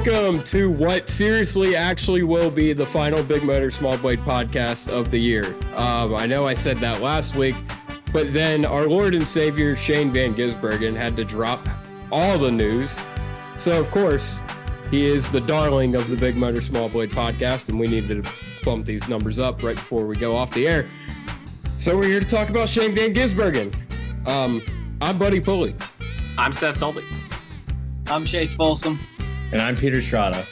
Welcome to what seriously actually will be the final Big Motor Small Blade podcast of the year. I know I said that last week, but then our Lord and Savior Shane Van Gisbergen had to drop all the news. So, of course, he is the darling of the Big Motor Small Blade podcast, and we need to bump these numbers up right before we go off the air. So we're here to talk about Shane Van Gisbergen. I'm Buddy Pulley. I'm Seth Dolby. I'm Chase Folsom. And I'm Peter Stratta.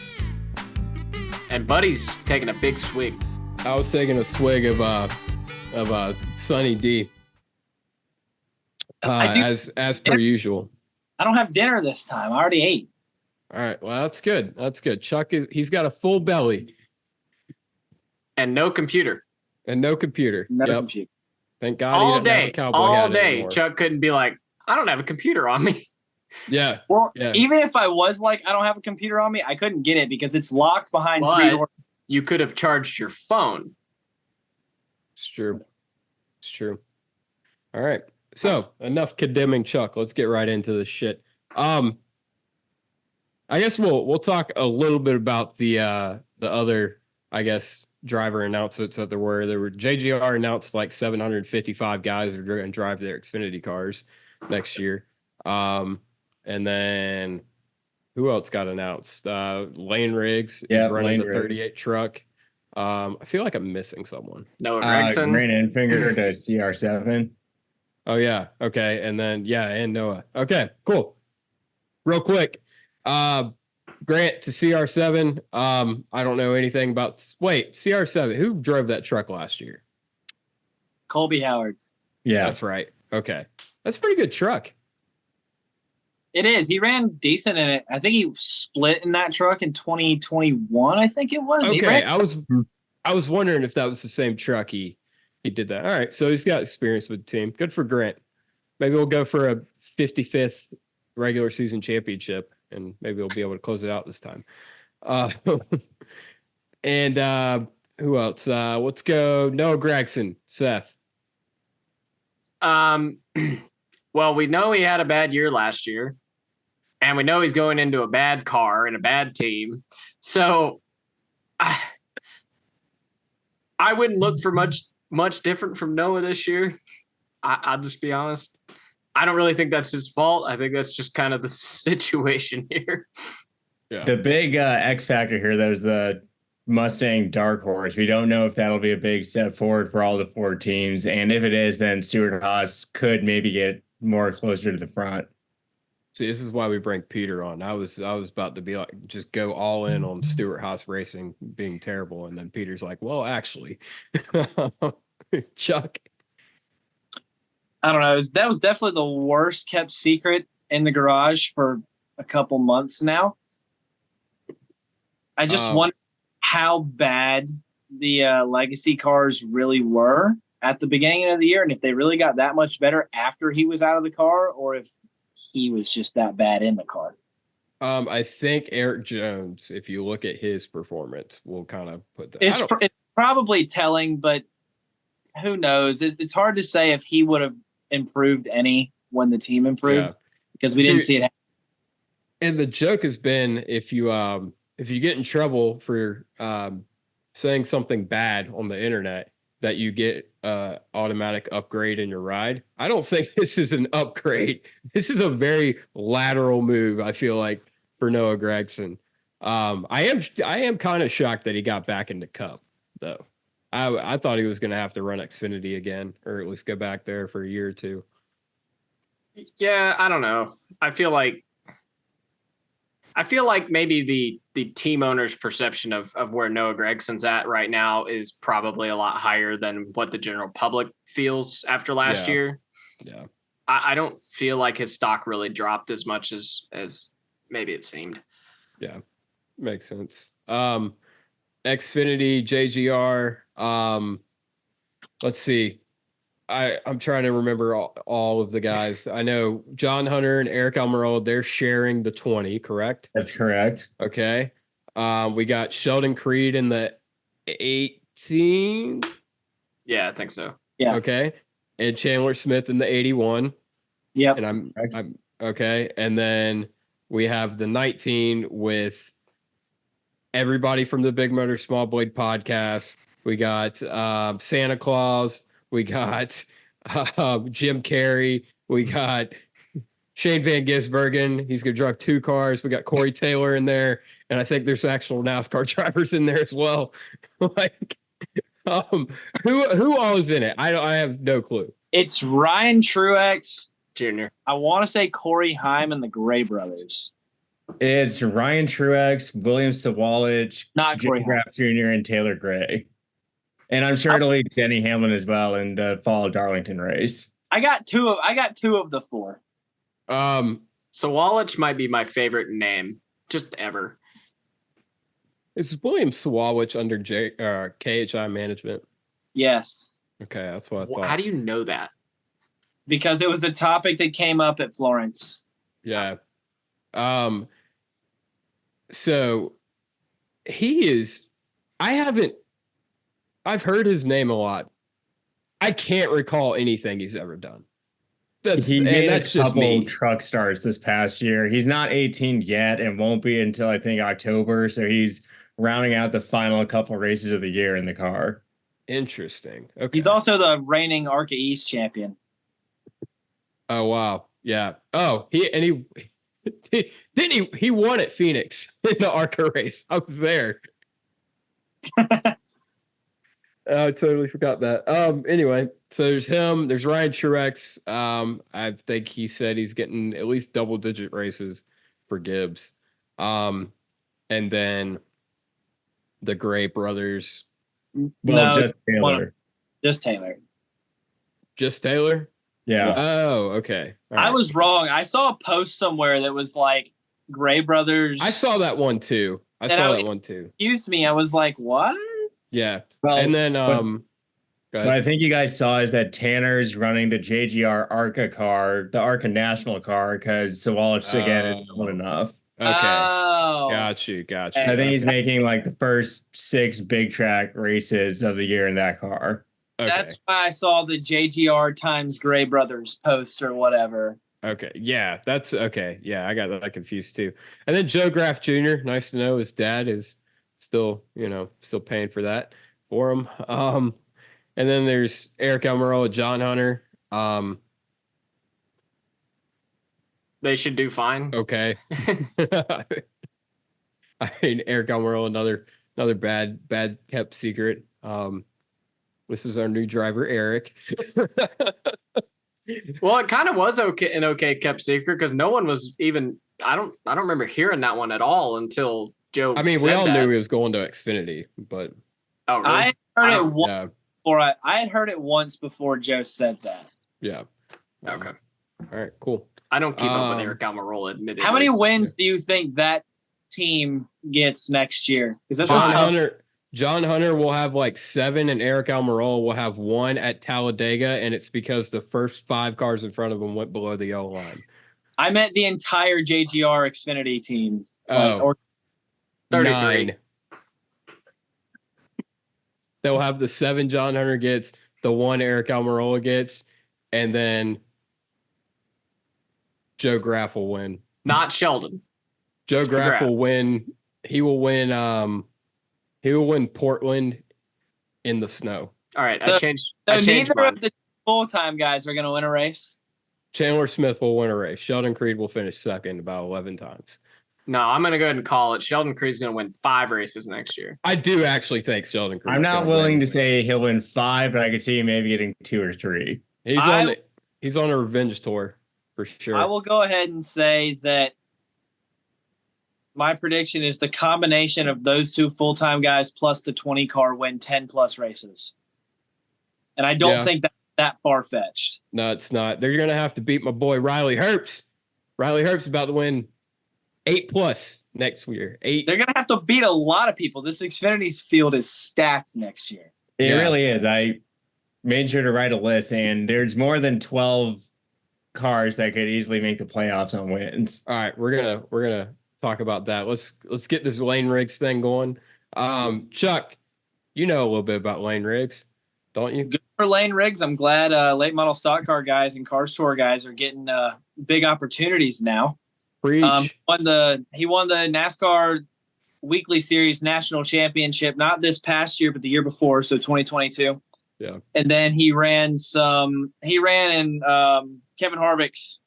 And Buddy's taking a big swig. I was taking a swig of Sunny D. As per usual. I don't have dinner this time. I already ate. All right. Well, that's good. That's good. Chuck he's got a full belly. And no computer. No computer. Thank God all he didn't day. have a cowboy All hat day. anymore. Chuck couldn't be like, I don't have a computer on me. Yeah. Well, yeah. Even if I was like, I don't have a computer on me, I couldn't get it because it's locked behind three doors. You could have charged your phone. It's true. It's true. All right. So enough condemning Chuck. Let's get right into this shit. I guess we'll talk a little bit about the other, I guess, driver announcements that there were. JGR announced like 755 guys are going to drive their Xfinity cars next year. And then who else got announced? Lane Riggs is running the 38 truck. I feel like I'm missing someone. Noah Gregson. Grant Enfinger to CR7. Oh, yeah. Okay. And then, and Noah. Okay, cool. Real quick. Grant to CR7. I don't know anything about. CR7. Who drove that truck last year? Colby Howard. Yeah. That's right. Okay. That's a pretty good truck. It is. He ran decent in it. I think he split in that truck in 2021, I think it was. Okay. I was wondering if that was the same truck he did that. All right. So he's got experience with the team. Good for Grant. Maybe we'll go for a 55th regular season championship, and maybe we'll be able to close it out this time. And who else? Let's go. Noah Gregson, Seth. Well, we know he had a bad year last year, and we know he's going into a bad car and a bad team. So I wouldn't look for much different from Noah this year. I'll just be honest. I don't really think that's his fault. I think that's just kind of the situation here. Yeah. The big X factor here, though, is the Mustang Dark Horse. We don't know if that'll be a big step forward for all the four teams. And if it is, then Stuart Haas could maybe get more closer to the front. See, this is why we bring Peter on. I was about to be like, just go all in on Stuart Haas Racing being terrible. And then Peter's like, well, actually, Chuck. I don't know. That was definitely the worst kept secret in the garage for a couple months now. I just wonder how bad the legacy cars really were at the beginning of the year, and if they really got that much better after he was out of the car, or if he was just that bad in the car. I think Eric Jones, if you look at his performance, will kind of put that. It's probably telling, but who knows? It's hard to say if he would have improved any when the team improved, because we didn't see it happen. And the joke has been if you get in trouble for saying something bad on the internet, that you get automatic upgrade in your ride. I don't think this is an upgrade. This is a very lateral move, I feel like, for Noah Gregson. I am kind of shocked that he got back into Cup, though. I thought he was going to have to run Xfinity again, or at least go back there for a year or two. Yeah, I don't know. I feel like maybe the team owner's perception of where Noah Gregson's at right now is probably a lot higher than what the general public feels after last year. Yeah. I don't feel like his stock really dropped as much as maybe it seemed. Yeah. Makes sense. Xfinity, JGR. Let's see. I'm trying to remember all of the guys. I know John Hunter and Eric Almirola, they're sharing the 20, correct? That's correct. Okay. We got Sheldon Creed in the 18. Yeah, I think so. Yeah. Okay. And Chandler Smith in the 81. Yep. And I'm okay. And then we have the 19 with everybody from the Big Motor Small Blade podcast. We got Santa Claus. We got Jim Carrey. We got Shane Van Gisbergen. He's going to drive 2 cars. We got Corey Taylor in there. And I think there's actual NASCAR drivers in there as well. Like, who all is in it? I have no clue. It's Ryan Truex Jr. I want to say Corey Haim and the Gray brothers. It's Ryan Truex, William Sawalich, Not Jim Corey Haim. Graff Jr., and Taylor Gray. And I'm sure it'll lead Denny Hamlin as well in the fall Darlington race. I got two of the 4. Sawalich might be my favorite name just ever. Is William Sawalich under KHI management? Yes. Okay, that's what I thought. How do you know that? Because it was a topic that came up at Florence. Yeah. So he is, I've heard his name a lot. I can't recall anything he's ever done. He made a just couple me. truck starts this past year. He's not 18 yet and won't be until I think October. So he's rounding out the final couple races of the year in the car. Interesting. Okay. He's also the reigning ARCA East champion. Oh wow. Yeah. Oh, he didn't he won at Phoenix in the ARCA race. I was there. I totally forgot that. Anyway, so there's him, there's Ryan Truex. I think he said he's getting at least double-digit races for Gibbs. And then the Gray brothers. Well, No, just Taylor. Just Taylor. Just Taylor? Yeah. Oh, okay. All I right. was wrong. I saw a post somewhere that was like Gray brothers. I saw that one too. I And saw I- that one too. Excuse me. I was like, what? Yeah. Well, And then go what ahead. I think you guys saw is that Tanner's running the JGR ARCA car, the ARCA national car, because Sawalich again isn't good enough. Okay. Oh. Got you. I think he's making like the first 6 big track races of the year in that car. Okay. That's why I saw the JGR times Gray brothers post or whatever. Okay. Yeah, that's okay. Yeah, I got that confused too. And then Joe Graff Jr., nice to know his dad is still paying for that for him. And then there's Eric Almirola, John Hunter. They should do fine. Okay. I mean, Eric Almirola, another bad kept secret. This is our new driver, Eric. Well, it kind of was an okay kept secret because no one was even. I don't remember hearing that one at all until Joe. I mean, we said all that. knew he was going to Xfinity, but Oh, really? I heard I it don't- once yeah, before. I had heard it once before Joe said that. yeah. Okay. All right, cool. I don't keep up with Um, Eric Almirola, admittedly. How many so- wins do you think that team gets next year? Because that's John a tough. John Hunter will have like 7, and Eric Almirola will have 1 at Talladega, and it's because the first 5 cars in front of him went below the yellow line. I meant the entire JGR Xfinity team. Oh, or 33. 9. They'll have the 7 John Hunter gets, the 1 Eric Almirola gets, and then Joe Graff will win. Not Sheldon. Joe Graff Graff. will win. He will win. He will win Portland in the snow. All right, So- I changed so neither neither of the full-time guys are going to win a race. Chandler Smith will win a race. Sheldon Creed will finish second about 11 times. No, I'm going to go ahead and call it. Sheldon Creed's going to win 5 races next year. I do actually think Sheldon Creed. I'm not willing to say he'll win 5, but I could see him maybe getting 2 or 3. He's on a revenge tour for sure. I will go ahead and say that my prediction is the combination of those 2 full-time guys plus the 20 car win 10 plus races. And I don't Yeah. think that's that far-fetched. No, it's not. They're gonna have to beat my boy Riley Herbst. Riley Herbst is about to win 8 plus next year. 8. They're going to have to beat a lot of people. This Xfinity's field is stacked next year. It Yeah. really is. I made sure to write a list, and there's more than 12 cars that could easily make the playoffs on wins. All right, we're gonna talk about that. Let's get this Lane Riggs thing going. Chuck, you know a little bit about Lane Riggs, don't you? Good for Lane Riggs. I'm glad late model stock car guys and car store guys are getting big opportunities now. Preach. He won the NASCAR weekly series national championship, not this past year, but the year before, so 2022. Yeah. And then he ran in Kevin Harvick's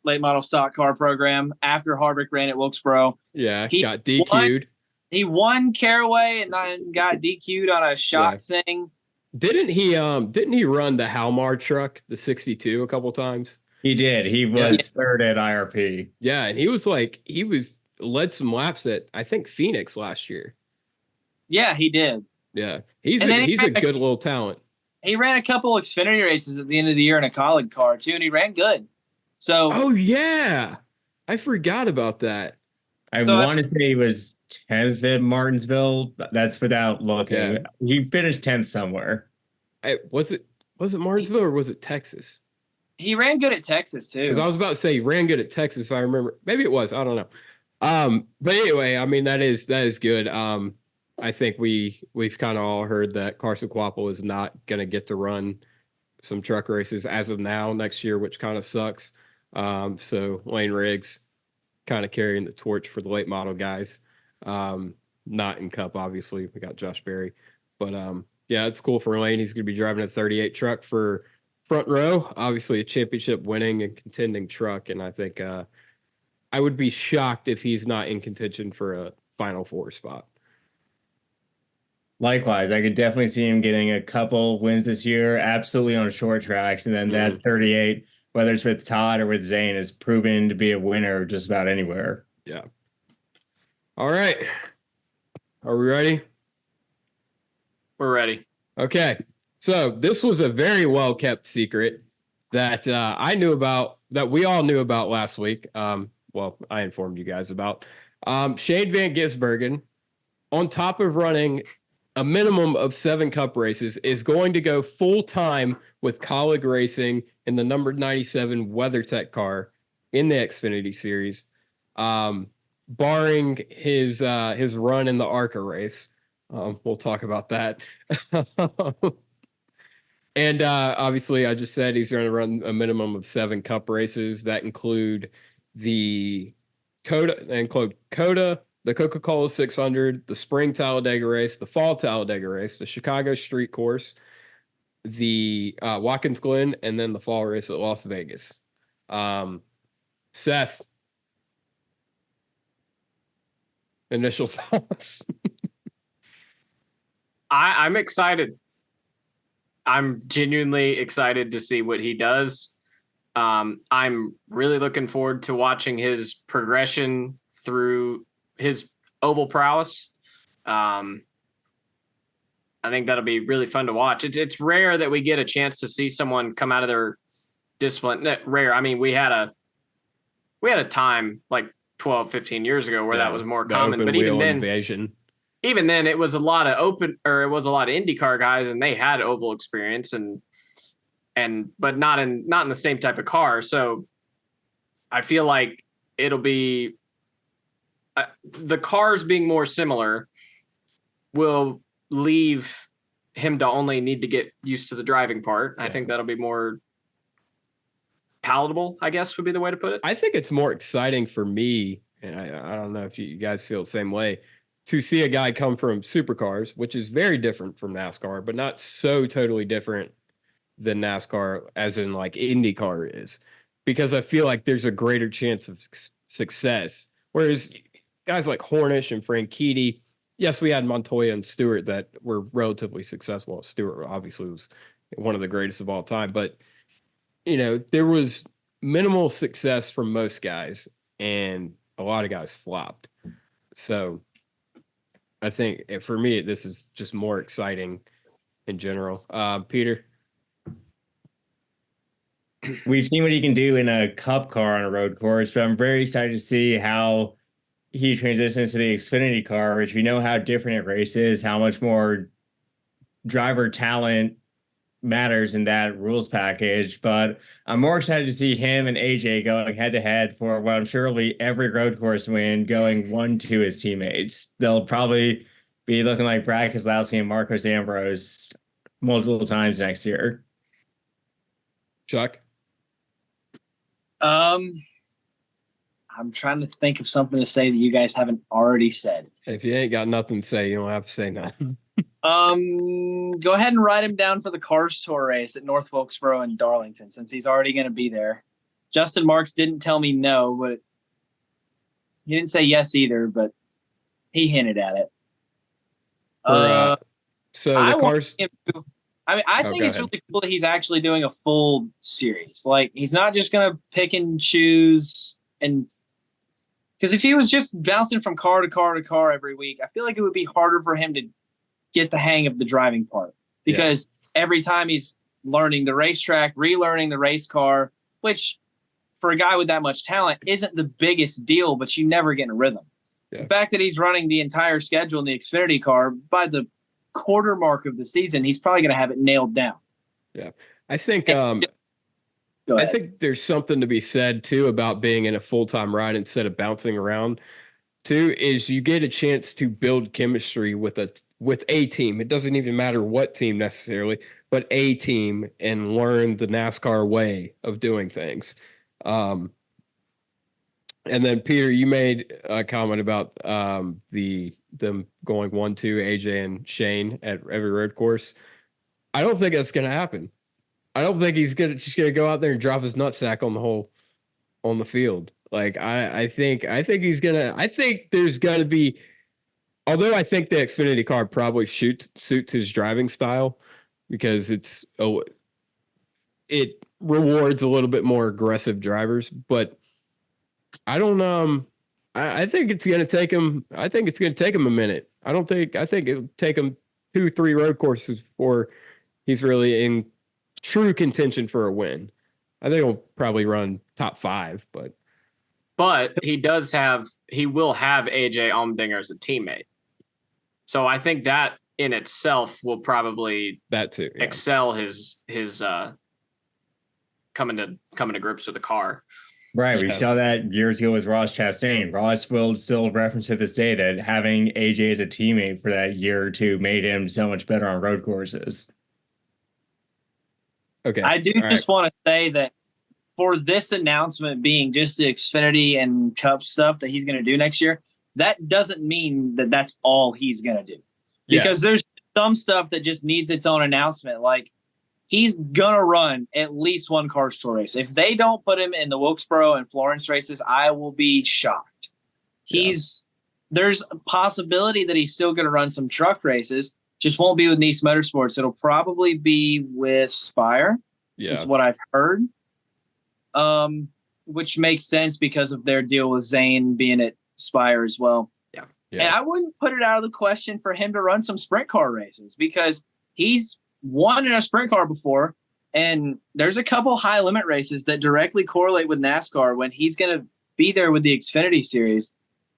late model stock car program after Harvick ran at Wilkesboro. Yeah, He got DQ'd. He won Caraway and then got DQ'd on a shock thing. Didn't he run the Halmar truck, the 62, a couple times? He did. He was third at IRP. Yeah, and he was led some laps at, I think, Phoenix last year. Yeah, he did. Yeah, he's a good little talent. He ran a couple Xfinity races at the end of the year in a college car too, and he ran good. So, oh yeah, I forgot about that. I want to say he was 10th at Martinsville. That's without looking. Yeah. He finished 10th somewhere. Was it Martinsville or was it Texas? He ran good at Texas too. Because I was about to say he ran good at Texas. I remember. Maybe it was. I don't know. But anyway, I mean that is good. I think we've kind of all heard that Carson Kvapil is not going to get to run some truck races as of now next year, which kind of sucks. So Lane Riggs kind of carrying the torch for the late model guys. Not in Cup, obviously. We got Josh Berry. But yeah, it's cool for Lane. He's going to be driving a 38 truck for Front Row. Obviously a championship winning and contending truck. And I think I would be shocked if he's not in contention for a Final Four spot. Likewise, I could definitely see him getting a couple wins this year, absolutely on short tracks. And then that 38, whether it's with Todd or with Zane, is proven to be a winner just about anywhere. Yeah. All right. Are we ready? We're ready. Okay. So this was a very well-kept secret that I knew about, that we all knew about last week. Well, I informed you guys about. Shane Van Gisbergen, on top of running a minimum of 7 Cup races, is going to go full-time with Colleague Racing in the number 97 WeatherTech car in the Xfinity Series, barring his run in the ARCA race. We'll talk about that. And obviously, I just said he's going to run a minimum of 7 Cup races that include the COTA, the Coca-Cola 600, the Spring Talladega race, the Fall Talladega race, the Chicago Street Course, the Watkins Glen, and then the Fall race at Las Vegas. Seth, initial thoughts? I'm excited. I'm genuinely excited to see what he does. I'm really looking forward to watching his progression through his oval prowess. I think that'll be really fun to watch. It's rare that we get a chance to see someone come out of their discipline. Rare. I mean, we had a time like 12, 15 years ago where that was more common, but even then it was a lot of IndyCar guys and they had oval experience but not in the same type of car. So I feel like it'll be the cars being more similar will leave him to only need to get used to the driving part. I think that'll be more palatable, I guess would be the way to put it. I think it's more exciting for me, and I don't know if you guys feel the same way, to see a guy come from supercars, which is very different from NASCAR, but not so totally different than NASCAR as in like IndyCar is, because I feel like there's a greater chance of success. Whereas guys like Hornish and Franchitti, yes, we had Montoya and Stewart that were relatively successful. Stewart obviously was one of the greatest of all time, but there was minimal success from most guys and a lot of guys flopped. So I think for me, this is just more exciting in general. Peter? We've seen what he can do in a Cup car on a road course, but I'm very excited to see how he transitions to the Xfinity car, which we know how different it races, how much more driver talent matters in that rules package. But I'm more excited to see him and AJ going head to head for what I'm sure will be every road course win, going 1-2 his teammates. They'll probably be looking like Brad Keselowski and Marcos Ambrose multiple times next year. Chuck? I'm trying to think of something to say that you guys haven't already said. If you ain't got nothing to say, you don't have to say nothing. Go ahead and write him down for the Cars Tour race at North Wilkesboro and Darlington, since he's already going to be there. Justin Marks didn't tell me no, but he didn't say yes either, but he hinted at it. So the cars. I think it's really cool that he's actually doing a full series. Like, he's not just going to pick and choose. And because if he was just bouncing from car to car to car every week, I feel like it would be harder for him to get the hang of the driving part, because every time he's learning the racetrack, relearning the race car, which for a guy with that much talent isn't the biggest deal, but you never get in a rhythm. Yeah. The fact that he's running the entire schedule in the Xfinity car, by the quarter mark of the season, he's probably going to have it nailed down. Yeah. I think there's something to be said too about being in a full-time ride instead of bouncing around too, is you get a chance to build chemistry with a team. It doesn't even matter what team necessarily, but a team, and learn the NASCAR way of doing things. And then Peter, you made a comment about them going 1-2, AJ and Shane at every road course. I don't think that's going to happen. I don't think he's just gonna go out there and drop his nutsack on the field. Like I think there's gonna be, although I think the Xfinity car probably suits his driving style, because it rewards a little bit more aggressive drivers, but I don't I think it's gonna take him. I think it's gonna take him a minute. I think it'll take him 2-3 road courses before he's really in true contention for a win. I think he'll probably run top 5, but he will have AJ Allmendinger as a teammate. So I think that in itself will probably excel his coming to grips with the car. Right. We saw that years ago with Ross Chastain. Ross will still reference to this day that having AJ as a teammate for that year or two made him so much better on road courses. Okay. I do just want to say that for this announcement being just the Xfinity and Cup stuff that he's going to do next year, that doesn't mean that that's all he's going to do. Because there's some stuff that just needs its own announcement. Like, he's going to run at least one Cars Tour race. If they don't put him in the Wilkesboro and Florence races, I will be shocked. There's a possibility that he's still going to run some truck races. Just won't be with Nice Motorsports. It'll probably be with Spire, is what I've heard. Which makes sense because of their deal with Zane being at Spire as well. Yeah. And I wouldn't put it out of the question for him to run some sprint car races, because he's won in a sprint car before, and there's a couple high limit races that directly correlate with NASCAR when he's going to be there with the Xfinity series.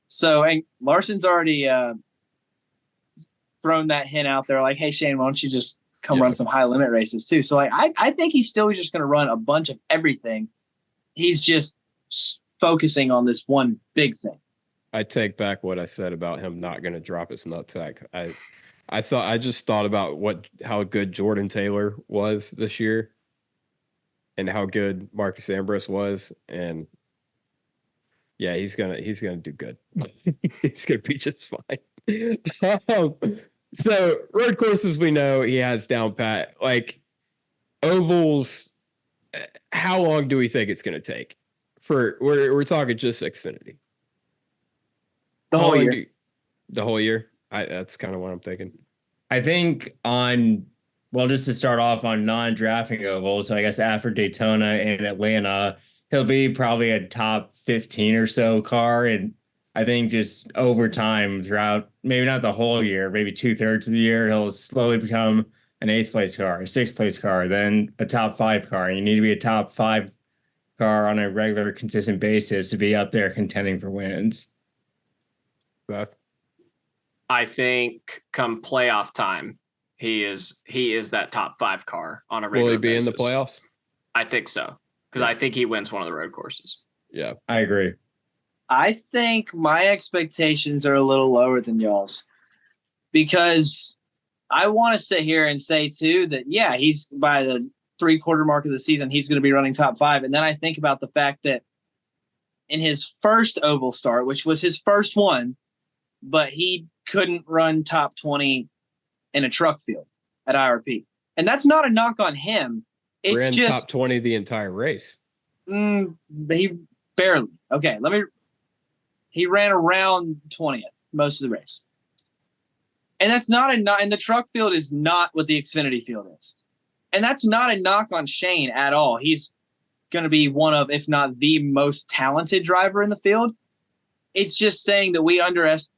So, and Larson's already thrown that hint out there, like, hey, Shane, why don't you just come run some high limit races too? So, like, I think he's still just going to run a bunch of everything. He's just focusing on this one big thing. I take back what I said about him not going to drop his nutsack. I just thought about how good Jordan Taylor was this year and how good Marcus Ambrose was, and he's gonna do good. He's gonna be just fine. So road courses, we know he has down pat. Like ovals, how long do we think it's gonna take? We're talking just Xfinity. The whole year. The whole year. That's kind of what I'm thinking. I think just to start off on non-drafting ovals, so I guess after Daytona and Atlanta, he'll be probably a top 15 or so car. And I think just over time throughout, maybe not the whole year, maybe 2/3 of the year, he'll slowly become an 8th place car, a 6th place car, then a top 5 car. You need to be a top 5 car on a regular, consistent basis to be up there contending for wins. Beth? I think come playoff time, he is that top 5 car on a regular basis. Will he be in the playoffs? I think so, because I think he wins one of the road courses. Yeah, I agree. I think my expectations are a little lower than y'all's, because I want to sit here and say too that he's by the 3/4 mark of the season, he's going to be running top 5, and then I think about the fact that in his first oval start, which was his first one, but he couldn't run top 20 in a truck field at IRP. And that's not a knock on him. It's Ran just top 20 the entire race. he barely. Okay, he ran around 20th most of the race. And that's not and the truck field is not what the Xfinity field is. And that's not a knock on Shane at all. He's going to be one of, if not the most talented driver in the field. It's just saying that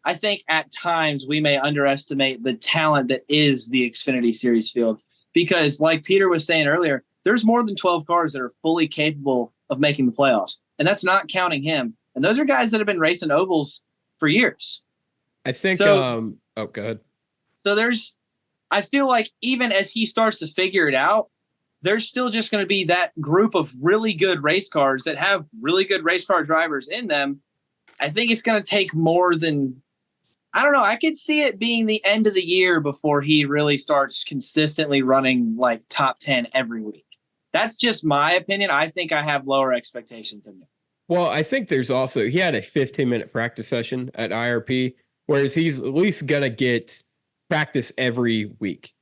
I think at times we may underestimate the talent that is the Xfinity Series field. Because like Peter was saying earlier, there's more than 12 cars that are fully capable of making the playoffs. And that's not counting him. And those are guys that have been racing ovals for years. I think, So- oh, go ahead. So I feel like even as he starts to figure it out, there's still just going to be that group of really good race cars that have really good race car drivers in them. I think it's going to take more than, I don't know. I could see it being the end of the year before he really starts consistently running like top 10 every week. That's just my opinion. I think I have lower expectations than you. Well, I think there's also, he had a 15-minute practice session at IRP, whereas he's at least going to get practice every week.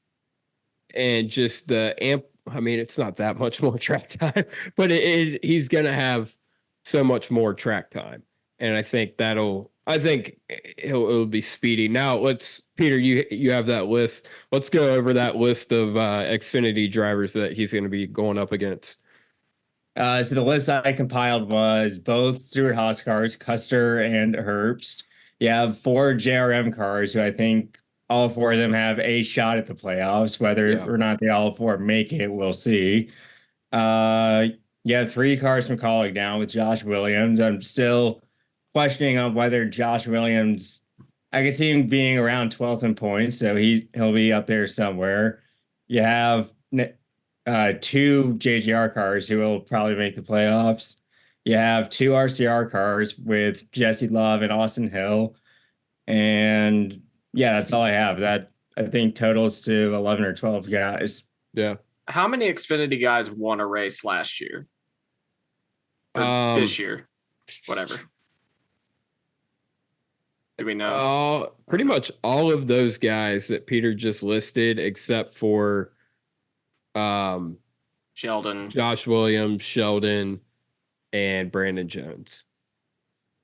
And just it's not that much more track time, but he's going to have so much more track time. And I think it'll be speedy. Now Peter, you have that list. Let's go over that list of Xfinity drivers that he's going to be going up against. So the list I compiled was both Stewart-Haas cars, Custer and Herbst. You have 4 JRM cars, who I think all 4 of them have a shot at the playoffs. Whether or not they all 4 make it, we'll see. You have 3 cars from Colleague down with Josh Williams. I'm still questioning on whether Josh Williams, I could see him being around 12th in points, so he'll be up there somewhere. You have 2 JGR cars who will probably make the playoffs. You have 2 RCR cars with Jesse Love and Austin Hill. And yeah, that's all I have. That I think totals to 11 or 12 guys. Yeah. How many Xfinity guys won a race last year? Or this year? Whatever. Do we know? Pretty much all of those guys that Peter just listed, except for Sheldon, Josh Williams, Sheldon, and Brandon Jones.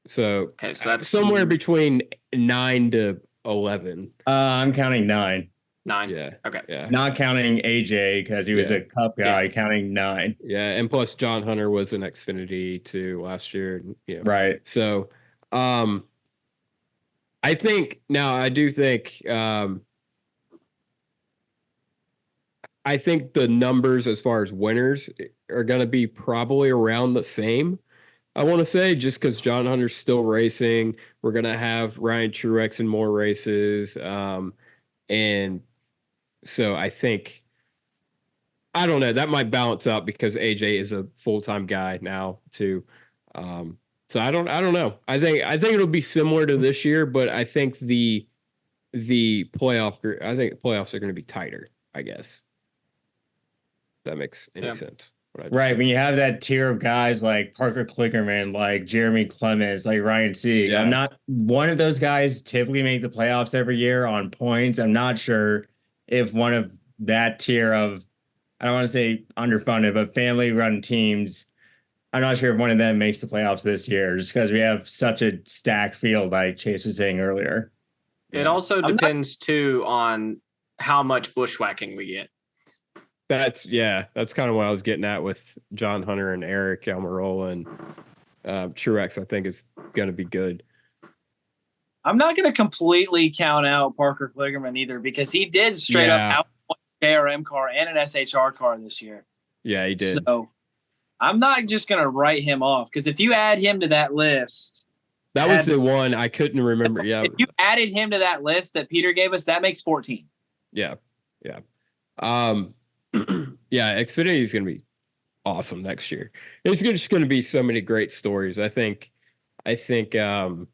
So that's somewhere between 9 to 11. I'm counting 9. 9. Yeah. Okay. Yeah. Not counting AJ because he was a Cup guy. Counting 9. Yeah, and plus John Hunter was an Xfinity too last year. Yeah. Right. So, I think the numbers as far as winners are going to be probably around the same. I want to say, just because John Hunter's still racing, we're going to have Ryan Truex in more races. And so I think, I don't know, that might balance out because AJ is a full-time guy now too. So I don't know. I think it'll be similar to this year, but I think the playoffs are going to be tighter, I guess. If that makes any sense. Right. When you have that tier of guys like Parker Klickerman, like Jeremy Clemens, like Ryan Sieg, I'm not one of those guys typically make the playoffs every year on points. I'm not sure if one of that tier of, I don't want to say underfunded, but family run teams, I'm not sure if one of them makes the playoffs this year, just because we have such a stacked field, like Chase was saying earlier. It also depends too on how much bushwhacking we get. That's kind of what I was getting at with John Hunter and Eric Almirola and Truex. I think is going to be good. I'm not going to completely count out Parker Kligerman either, because he did straight up out a KRM car and an SHR car this year. Yeah, he did. So I'm not just going to write him off, because if you add him to that list, that was the one I couldn't remember. Yeah, if you added him to that list that Peter gave us, that makes 14. Yeah. Yeah, Xfinity is going to be awesome next year. There's just going to be so many great stories. I think, I don't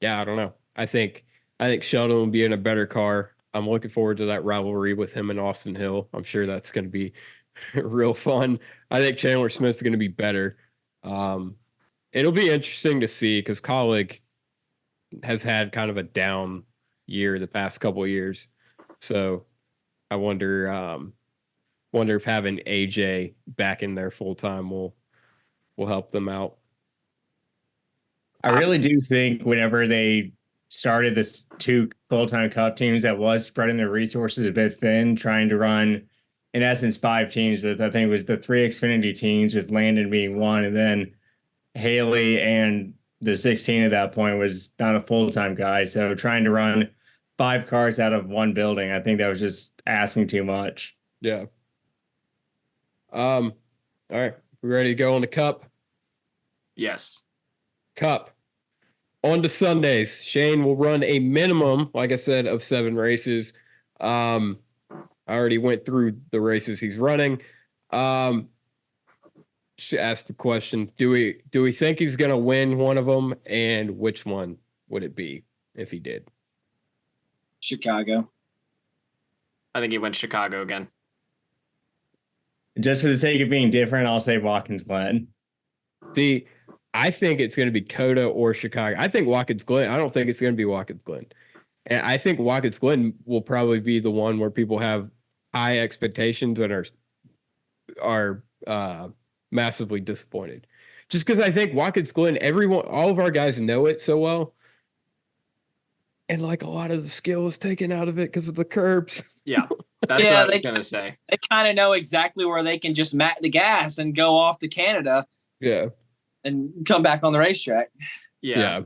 know. I think Sheldon will be in a better car. I'm looking forward to that rivalry with him and Austin Hill. I'm sure that's going to be real fun. I think Chandler Smith's going to be better. It'll be interesting to see because Colleague has had kind of a down year the past couple of years. So I wonder if having AJ back in there full time will help them out. I really do think whenever they started this 2 full-time Cup teams, that was spreading their resources a bit thin, trying to run, in essence, 5 teams with, I think it was the 3 Xfinity teams, with Landon being one, and then Haley and the 16 at that point was not a full-time guy. So trying to run 5 cars out of one building, I think that was just asking too much. Yeah. All right. We ready to go on the Cup? Yes. Cup. On to Sundays. Shane will run a minimum, like I said, of 7 races. I already went through the races he's running. She asked the question, do we think he's going to win one of them, and which one would it be if he did? Chicago. I think he went Chicago again. Just for the sake of being different, I'll say Watkins Glen. See, I think it's going to be Coda or Chicago. I think Watkins Glen. I don't think it's going to be Watkins Glen. And I think Watkins Glen will probably be the one where people have high expectations and are massively disappointed. Just because I think Watkins Glen, all of our guys know it so well. And like a lot of the skill is taken out of it because of the curbs. Yeah, that's what I was going to say. They kind of know exactly where they can just mat the gas and go off to Canada. Yeah. And come back on the racetrack. Yeah.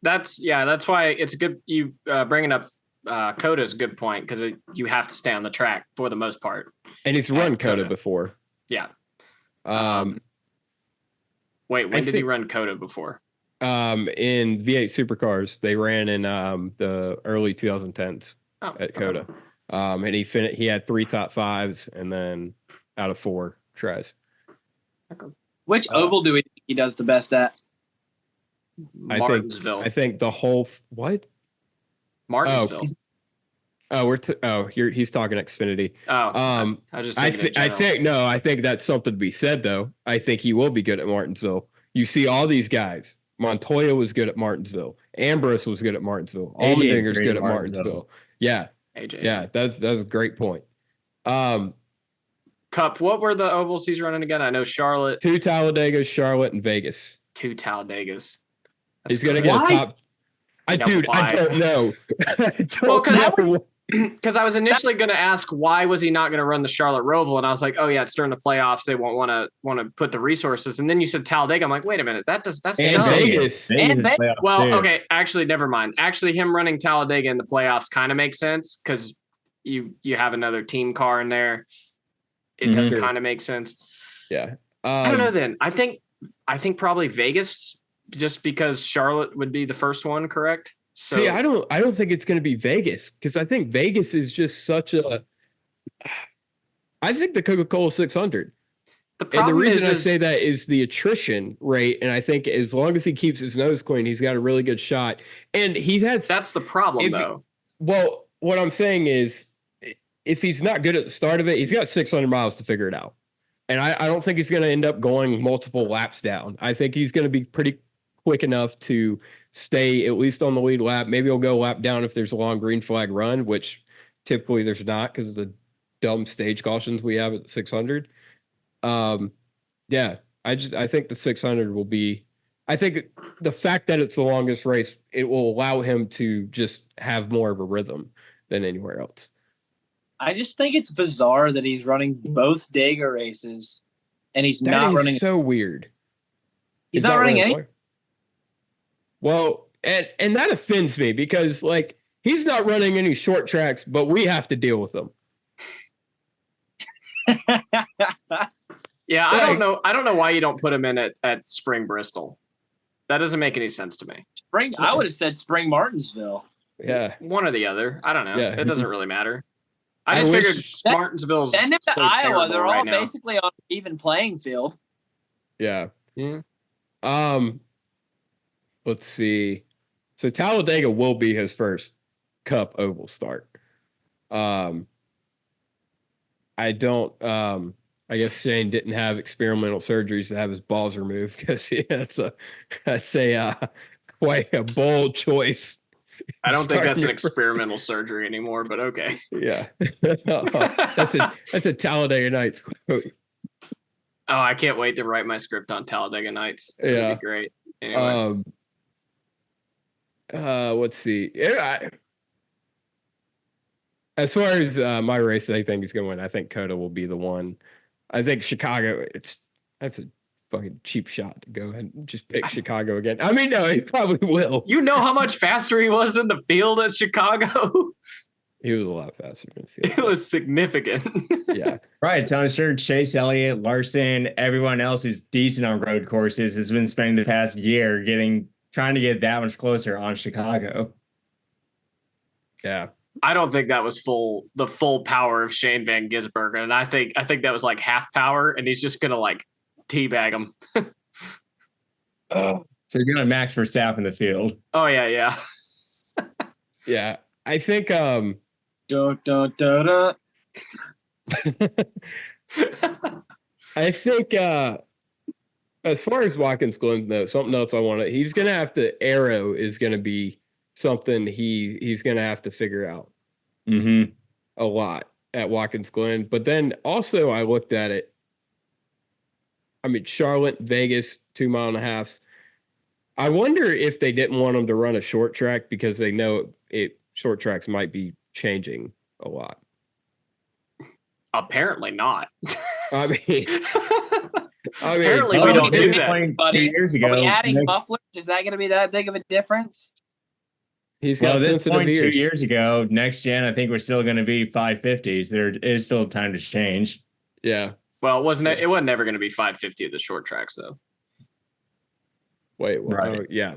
That's why it's good. You bringing up Coda is a good point because you have to stay on the track for the most part. And he's run Coda before. Yeah. Wait, when did he run Coda before? In V8 Supercars, they ran in the early 2010s at Coda. And he had 3 top 5s and then out of 4 tries. Which oval do we think he does the best at? Martinsville. I think the whole what? Martinsville. He's talking Xfinity. I think that's something to be said though. I think he will be good at Martinsville. You see all these guys. Montoya was good at Martinsville. Ambrose was good at Martinsville. Allmendinger's good at Martinsville. Yeah. AJ. Yeah, that's a great point. Cup, what were the ovals he's running again? I know Charlotte. 2 Talladegas, Charlotte, and Vegas. 2 Talladegas. He's going to get a top. I don't know. Because I was initially going to ask why was he not going to run the Charlotte Roval, and I was like, oh yeah, it's during the playoffs. They won't want to put the resources. And then you said Talladega. I'm like, wait a minute, that's and Vegas. Well, okay, actually, never mind. Actually, him running Talladega in the playoffs kind of makes sense because you have another team car in there. It does kind of make sense. Yeah. I don't know. Then I think probably Vegas, just because Charlotte would be the first one, correct? So, see, I don't think it's going to be Vegas because I think Vegas is just such a. I think the Coca-Cola 600. And the reason I say that is the attrition rate, and I think as long as he keeps his nose clean, he's got a really good shot. And he's had. That's the problem, though. Well, what I'm saying is, if he's not good at the start of it, he's got 600 miles to figure it out. And I don't think he's going to end up going multiple laps down. I think he's going to be pretty quick enough to stay at least on the lead lap. Maybe he'll go lap down if there's a long green flag run, which typically there's not because of the dumb stage cautions we have at the 600. Yeah, I think the 600 will be. I think the fact that it's the longest race, it will allow him to just have more of a rhythm than anywhere else. I just think it's bizarre that he's running both Dega races and he's not running. So weird. He's not running any. Well, and that offends me because like he's not running any short tracks, but we have to deal with them. Yeah, I don't know. I don't know why you don't put him in at Spring Bristol. That doesn't make any sense to me. I would have said Spring Martinsville. Yeah, one or the other. I don't know. Yeah. It doesn't really matter. I just figured Martinsville's and so Iowa, they're all now. basically on an even playing field. Yeah. Let's see. So Talladega will be his first Cup oval start. I don't I guess Shane didn't have experimental surgeries to have his balls removed because that's quite a bold choice. I don't think that's an Starting your- experimental surgery anymore, but okay. Yeah, that's a Talladega Nights quote. Oh, I can't wait to write my script on Talladega Nights. It's gonna be great. Anyway, let's see. As far as my race, I think is going to win. I think Coda will be the one. I think Chicago. That's a fucking cheap shot to go ahead and just pick Chicago again. I mean, no, he probably will. you know how much faster he was in the field at Chicago? He was a lot faster than the field. It was significant. Yeah. Right. So I'm sure Chase Elliott, Larson, everyone else who's decent on road courses has been spending the past year trying to get that much closer on Chicago. Yeah. I don't think that was the full power of Shane Van Gisbergen. And I think that was like half power, and he's just gonna like teabag him. So you're going Max Verstappen in the field. Oh yeah. Yeah. I think Da, da, da, da. I think as far as Watkins Glen though, something else I want to he's gonna have to aero is gonna be something he's gonna have to figure out a lot at Watkins Glen. But then also I looked at it. I mean, Charlotte, Vegas, 2.5 miles. I wonder if they didn't want him to run a short track because they know short tracks might be changing a lot. Apparently not. I mean, Apparently we don't do that. Buddy, 2 years ago. are we adding mufflers? Is that going to be that big of a difference? He's got This sensitive point, ears. 2 years ago, next gen, I think we're still going to be 550s. There is still time to change. Yeah. Well, it wasn't ever going to be 550 at the short tracks though. Wait. Well, Right. oh, yeah.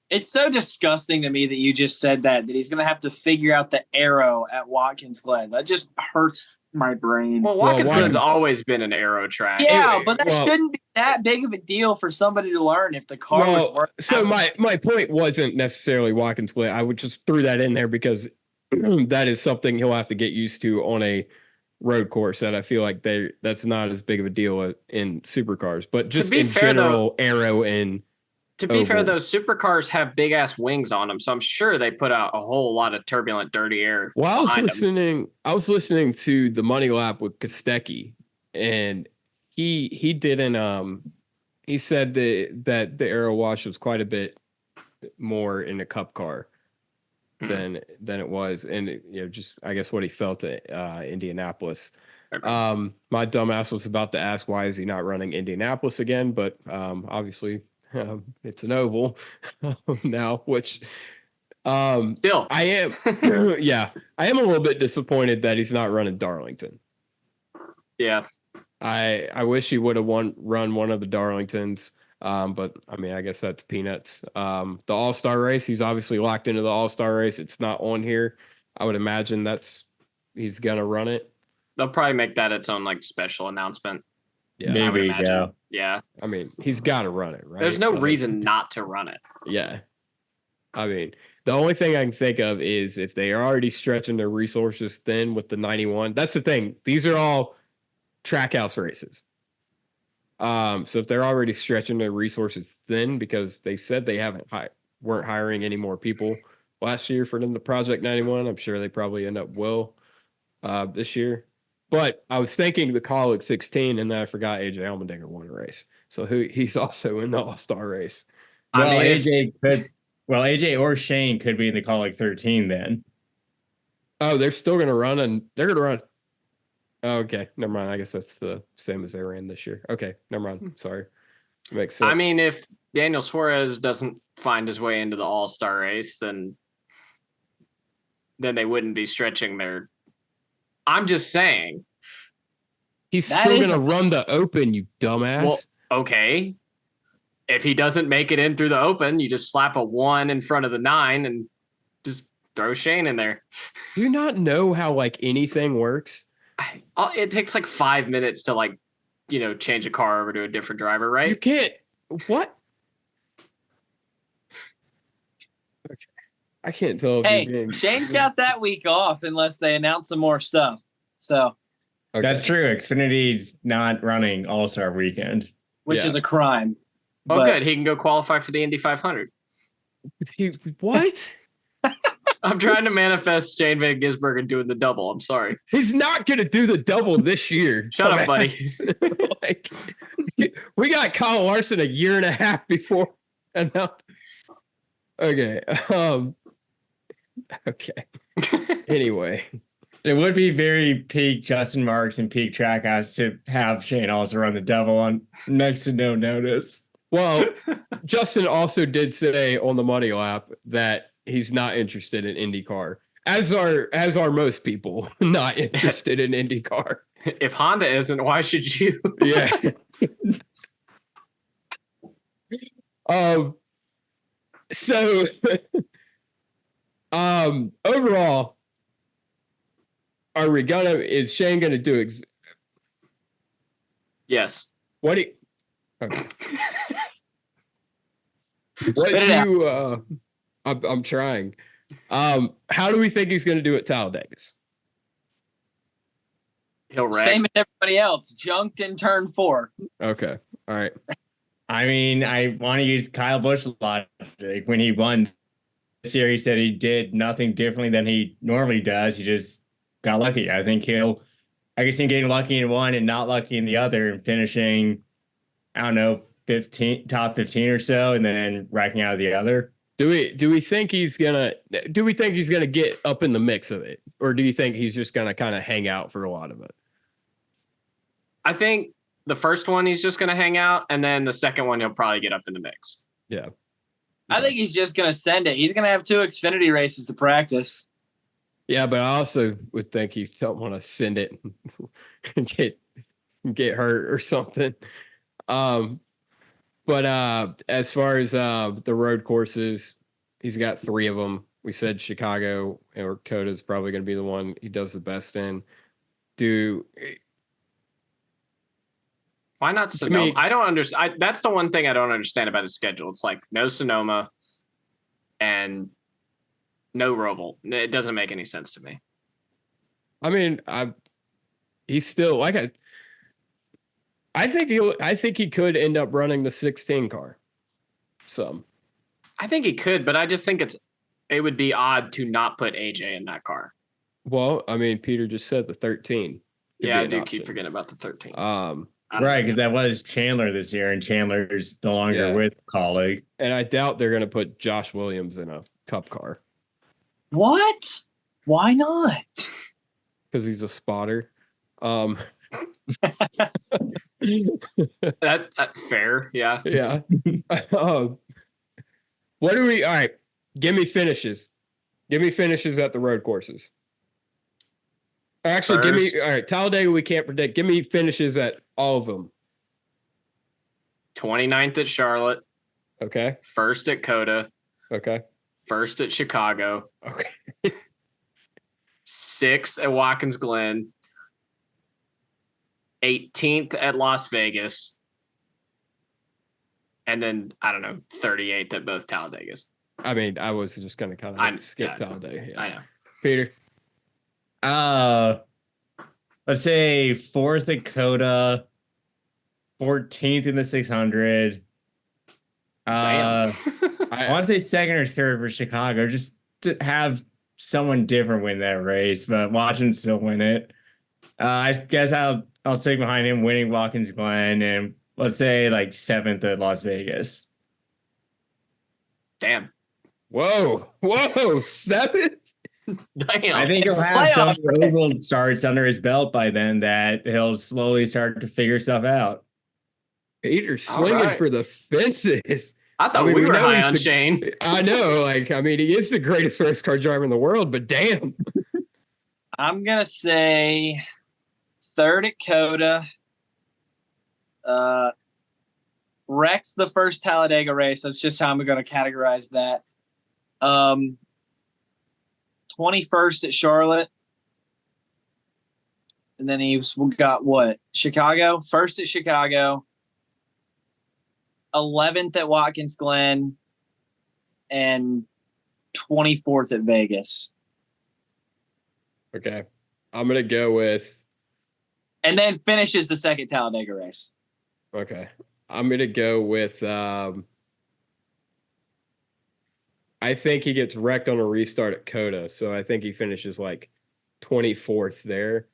It's so disgusting to me that you just said that he's going to have to figure out the arrow at Watkins Glen. That just hurts my brain. Well, Watkins Glen's Watkins- always been an aero track. Yeah, Anyway, but that shouldn't be that big of a deal for somebody to learn if the car was working. So my point wasn't necessarily Watkins Glen. I would just threw that in there because that is something he'll have to get used to on a road course that I feel like that's not as big of a deal in supercars, but just in general, aero and to be fair, ovals. those supercars have big ass wings on them, so I'm sure they put out a whole lot of turbulent, dirty air. Well, I was them. listening to the Money Lap with Kostecki, and he didn't he said that the aero wash was quite a bit more in the Cup car than it was, and just I guess what he felt at Indianapolis. Okay. My dumbass was about to ask why is he not running Indianapolis again, but obviously it's an oval now, which Still, I am yeah, I am a little bit disappointed that he's not running Darlington. Yeah. I wish he would have run one of the Darlingtons. But I mean, I guess that's peanuts. The All-Star race, he's obviously locked into the All-Star race. It's not on here. I would imagine he's gonna run it. They'll probably make that its own like special announcement. Yeah, maybe. Yeah. Yeah. I mean, he's got to run it, right? There's no reason not to run it. Yeah. I mean, the only thing I can think of is if they are already stretching their resources thin with the 91. That's the thing. These are all track house races. So if they're already stretching their resources thin because they said they weren't hiring any more people last year for them to Project 91, I'm sure they probably end up this year. But I was thinking the Colleague 16, and then I forgot AJ Allmendinger won a race, so he's also in the All-Star race. Well, AJ or Shane could be in the Colleague 13 then. Oh, they're still going to run, and they're going to run. Oh, okay, never mind. I guess that's the same as they ran this year. Okay, never mind. Sorry, makes sense. I mean, if Daniel Suarez doesn't find his way into the All-Star race, then they wouldn't be stretching their. I'm just saying. He's still going to run the Open, you dumbass. Well, okay. If he doesn't make it in through the Open, you just slap a 1 in front of the 9 and just throw Shane in there. Do you not know how like anything works? It takes like 5 minutes to change a car over to a different driver, right? You can't. What? Okay. I can't tell. Hey, Shane's got that week off unless they announce some more stuff. So Okay. That's true. Xfinity's not running All-Star Weekend. which Yeah. is a crime. Oh, But good. He can go qualify for the Indy 500. What? I'm trying to manifest Shane Van Gisbergen doing the double. I'm sorry. He's not going to do the double this year. Shut up, buddy. Like, we got Kyle Larson a year and a half before. And now, okay. Okay. Anyway, It would be very peak Justin Marks and peak Trackhouse to have Shane also run the double on next to no notice. well, Justin also did say on the money lap that he's not interested in IndyCar, as are most people not interested in IndyCar. If Honda isn't, why should you? Yeah. So overall, is Shane gonna do Yes. what do you, okay. What Spit it out. do I'm trying. How do we think he's gonna do at Talladega? He'll wreck. same as everybody else, junked in turn 4. Okay. All right. I mean, I want to use Kyle Busch logic. When he won this year, he said he did nothing differently than he normally does. He just got lucky. I think I guess him getting lucky in one and not lucky in the other and finishing, I don't know, top 15 or so, and then racking out of the other. Do we think he's gonna get up in the mix of it, or do you think he's just gonna kind of hang out for a lot of it? I think the first one he's just going to hang out, and then the second one he'll probably get up in the mix. Yeah. I think he's just going to send it. He's going to have 2 Xfinity races to practice. Yeah, but I also would think you don't want to send it and get hurt or something. But as far as the road courses, he's got 3 of them. We said Chicago or Coda is probably going to be the one he does the best in. Why not Sonoma? I don't understand. That's the one thing I don't understand about his schedule. It's like no Sonoma and no Roval. It doesn't make any sense to me. I mean, he's still like I think he could end up running the 16 car. I think he could, but I just think it would be odd to not put AJ in that car. Well, I mean, Peter just said the 13. Yeah, I do keep forgetting about the 13. Right, because that was Chandler this year, and Chandler's no longer with Colleague. And I doubt they're going to put Josh Williams in a Cup car. What? Why not? Because he's a spotter. That fair, yeah. Yeah. What do we? All right. Give me finishes. Give me finishes at the road courses. Or actually, give me. All right, Talladega we can't predict. Give me finishes at all of them. 29th at Charlotte. Okay. 1st at Coda. Okay. 1st at Chicago. Okay. 6th at Watkins Glen. 18th at Las Vegas. And then, I don't know, 38th at both Talladegas. I mean, I was just going to kind of skip Talladega. Yeah. I know. Peter? Let's say 4th at Coda, 14th in the 600. Damn. I want to say 2nd or 3rd for Chicago, just to have someone different win that race, but watch him still win it. I guess I'll stick behind him winning Watkins Glen, and let's say like 7th at Las Vegas. Damn. Whoa. 7th? Damn. I think he'll have some oval starts under his belt by then that he'll slowly start to figure stuff out. Peter swinging for the fences. I thought we were high on Shane. I know. Like, I mean, he is the greatest race car driver in the world, but damn. I'm going to say 3rd at Coda. Rex the first Talladega race. That's just how I'm going to categorize that. 21st at Charlotte. And then he's got what? Chicago? 1st at Chicago. 11th at Watkins Glen. And 24th at Vegas. Okay. I'm going to go with and then finishes the second Talladega race. Okay. I'm going to go with I think he gets wrecked on a restart at Coda, so I think he finishes like 24th there,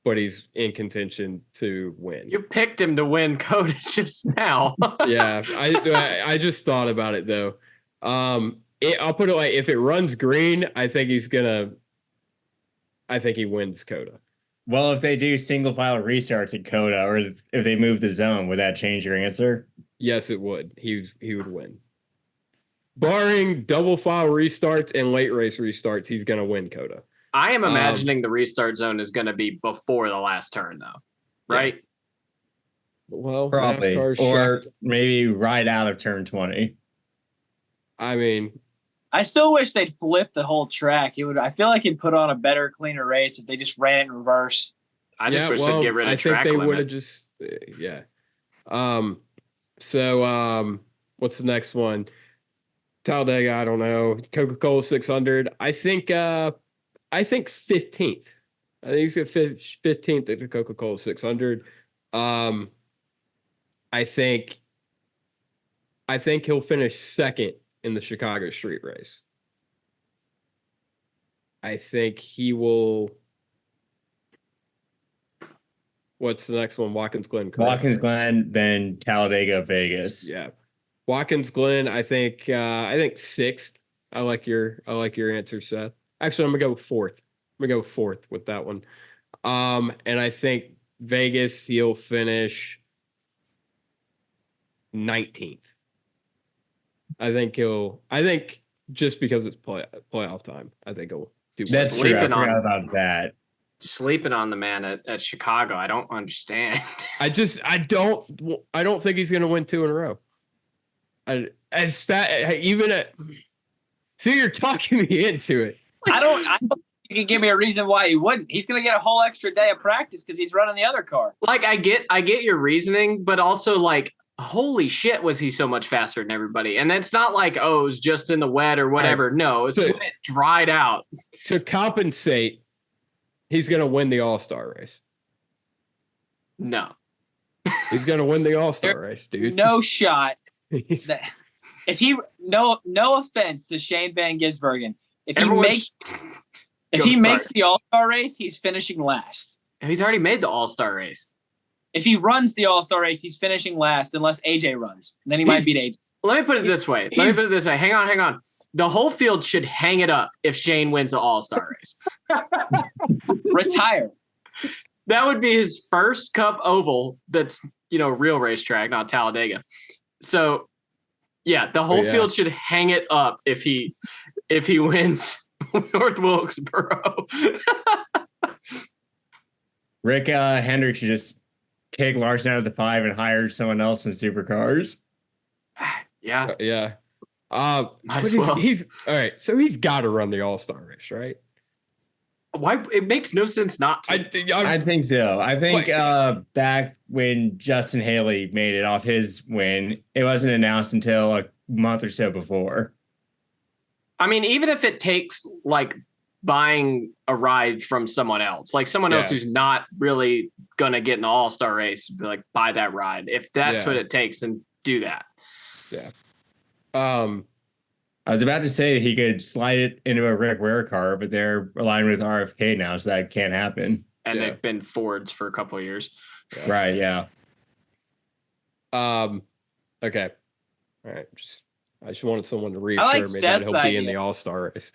but he's in contention to win. You picked him to win Coda just now. Yeah, I just thought about it though. I'll put it like, if it runs green, I think he wins Coda. Well, if they do single file restarts at Coda, or if they move the zone, would that change your answer? Yes, it would. He would win. Barring double file restarts and late race restarts, he's going to win Coda. I am imagining the restart zone is going to be before the last turn, though, right? Yeah. Well, Probably, NASCAR's or maybe right out of turn 20. I mean, I still wish they'd flip the whole track. I feel like it'd put on a better, cleaner race if they just ran it in reverse. I just wish they'd get rid of track they limits. would have just, yeah. So, what's the next one? Talladega, I don't know. Coca-Cola 600. I think 15th. I think he's got 15th at the Coca-Cola 600. I think he'll finish second in the Chicago street race. I think he will. What's the next one? Watkins Glen. Correct? Watkins Glen, then Talladega, Vegas. Yeah. Watkins Glen, I think sixth. I like your answer, Seth. Actually, I'm gonna go fourth. I'm gonna go fourth with that one. And I think Vegas, he'll finish 19th. I think just because it's playoff time, I think he'll do. That's true. I forgot about that. Sleeping on the man at Chicago. I don't understand. I don't think he's gonna win 2 in a row. See, you're talking me into it. I don't think you can give me a reason why he wouldn't. He's going to get a whole extra day of practice because he's running the other car. Like, I get your reasoning, but also like, holy shit, was he so much faster than everybody? And it's not like, oh, it was just in the wet or whatever. No, it's when it dried out. To compensate, he's going to win the All-Star race. No. He's going to win the All-Star race, dude. No shot. If he no offense to Shane Van Gisbergen, if he makes the All-Star race, he's finishing last. He's already made the All-Star race. If he runs the All-Star race, he's finishing last unless AJ runs. And then he might beat AJ. Let me put it this way. Hang on. The whole field should hang it up if Shane wins the All-Star race. Retire. That would be his first Cup oval that's, real racetrack, not Talladega. So, yeah, the whole field should hang it up if he wins North Wilkesboro. Rick Hendrick should just kick Larson out of the 5 and hire someone else from Supercars. Yeah. Yeah. Might as well. He's all right. So he's got to run the All-Star race, right? Why? It makes no sense not to. I think so. I think back when Justin Haley made it off his win, it wasn't announced until a month or so before. I mean, even if it takes like buying a ride from someone else, like someone else who's not really gonna get in the All-Star race, like buy that ride. If that's what it takes, then do that. Yeah. I was about to say he could slide it into a Rick Ware car, but they're aligned with RFK now, so that can't happen. And they've been Fords for a couple of years. Yeah. Right, yeah. Okay. All right. I just wanted someone to reassure me that he'll be in the All-Star race.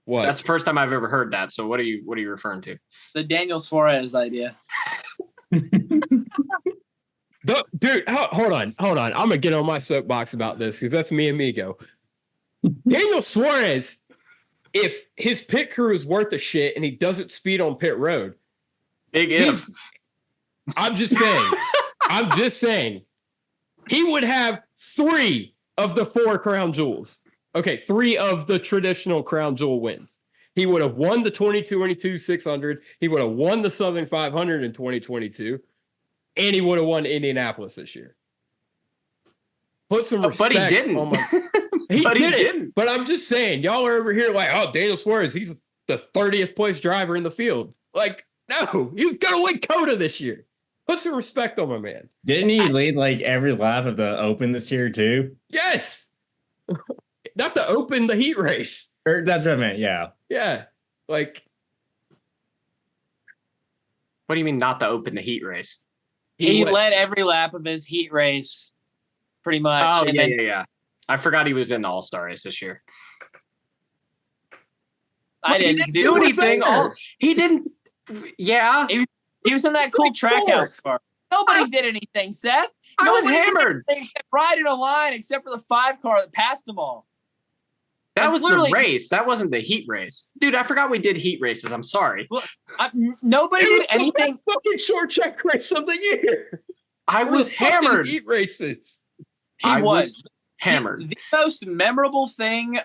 What? That's the first time I've ever heard that. So what are you referring to? The Daniel Suarez idea. Dude, hold on. I'm going to get on my soapbox about this because that's me and Migo. Daniel Suarez, if his pit crew is worth a shit and he doesn't speed on pit road. Big if. I'm just saying. He would have 3 of the 4 crown jewels. Okay, 3 of the traditional crown jewel wins. He would have won the 2022 600. He would have won the Southern 500 in 2022. And he would have won Indianapolis this year. Put some respect. But he didn't. He didn't. But I'm just saying, y'all are over here like, oh, Daniel Suarez, he's the 30th place driver in the field. Like, No, he was gonna win Coda this year. Put some respect on my man. Didn't he lead like every lap of the Open this year too? Yes. Not to open the heat race. Or that's what I meant. Yeah. Yeah. Like What do you mean not to open the heat race? He went- led every lap of his heat race, pretty much. Oh, and yeah, then yeah. I forgot he was in the All-Star race this year. I He didn't. didn't 'cause he do was anything. there. He didn't. Yeah. He was in that cool track house car. Nobody did anything, Seth. I was Nobody did hammered. anything except ride in a line, except for the 5 car that passed them all. That That's was the literally- race. That wasn't the heat race. Dude, I forgot we did heat races. I'm sorry. Nobody It did was the anything. best fucking short track race of the year. I was The fucking hammered. Heat races. I was was hammered. The most memorable thing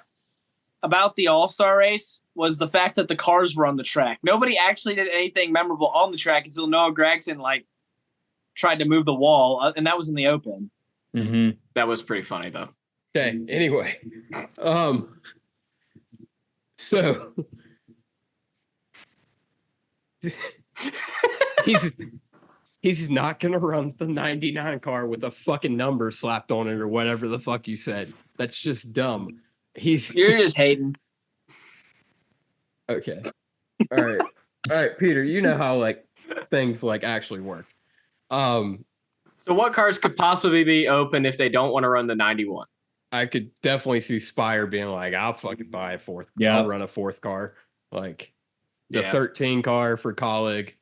about the All-Star race was the fact that the cars were on the track. Nobody actually did anything memorable on the track until Noah Gragson tried to move the wall, and that was in the Open. Mm-hmm. That was pretty funny though. Okay. Anyway, so he's not gonna run the 99 car with a fucking number slapped on it or whatever the fuck you said. That's just dumb. You're just hating. Okay. All right, Peter. You know how like things like actually work. So what cars could possibly be open if they don't want to run the 91? I could definitely see Spire being like, I'll fucking buy a fourth. Yeah. I'll run a fourth car. Like the Yeah. 13 car for colleague.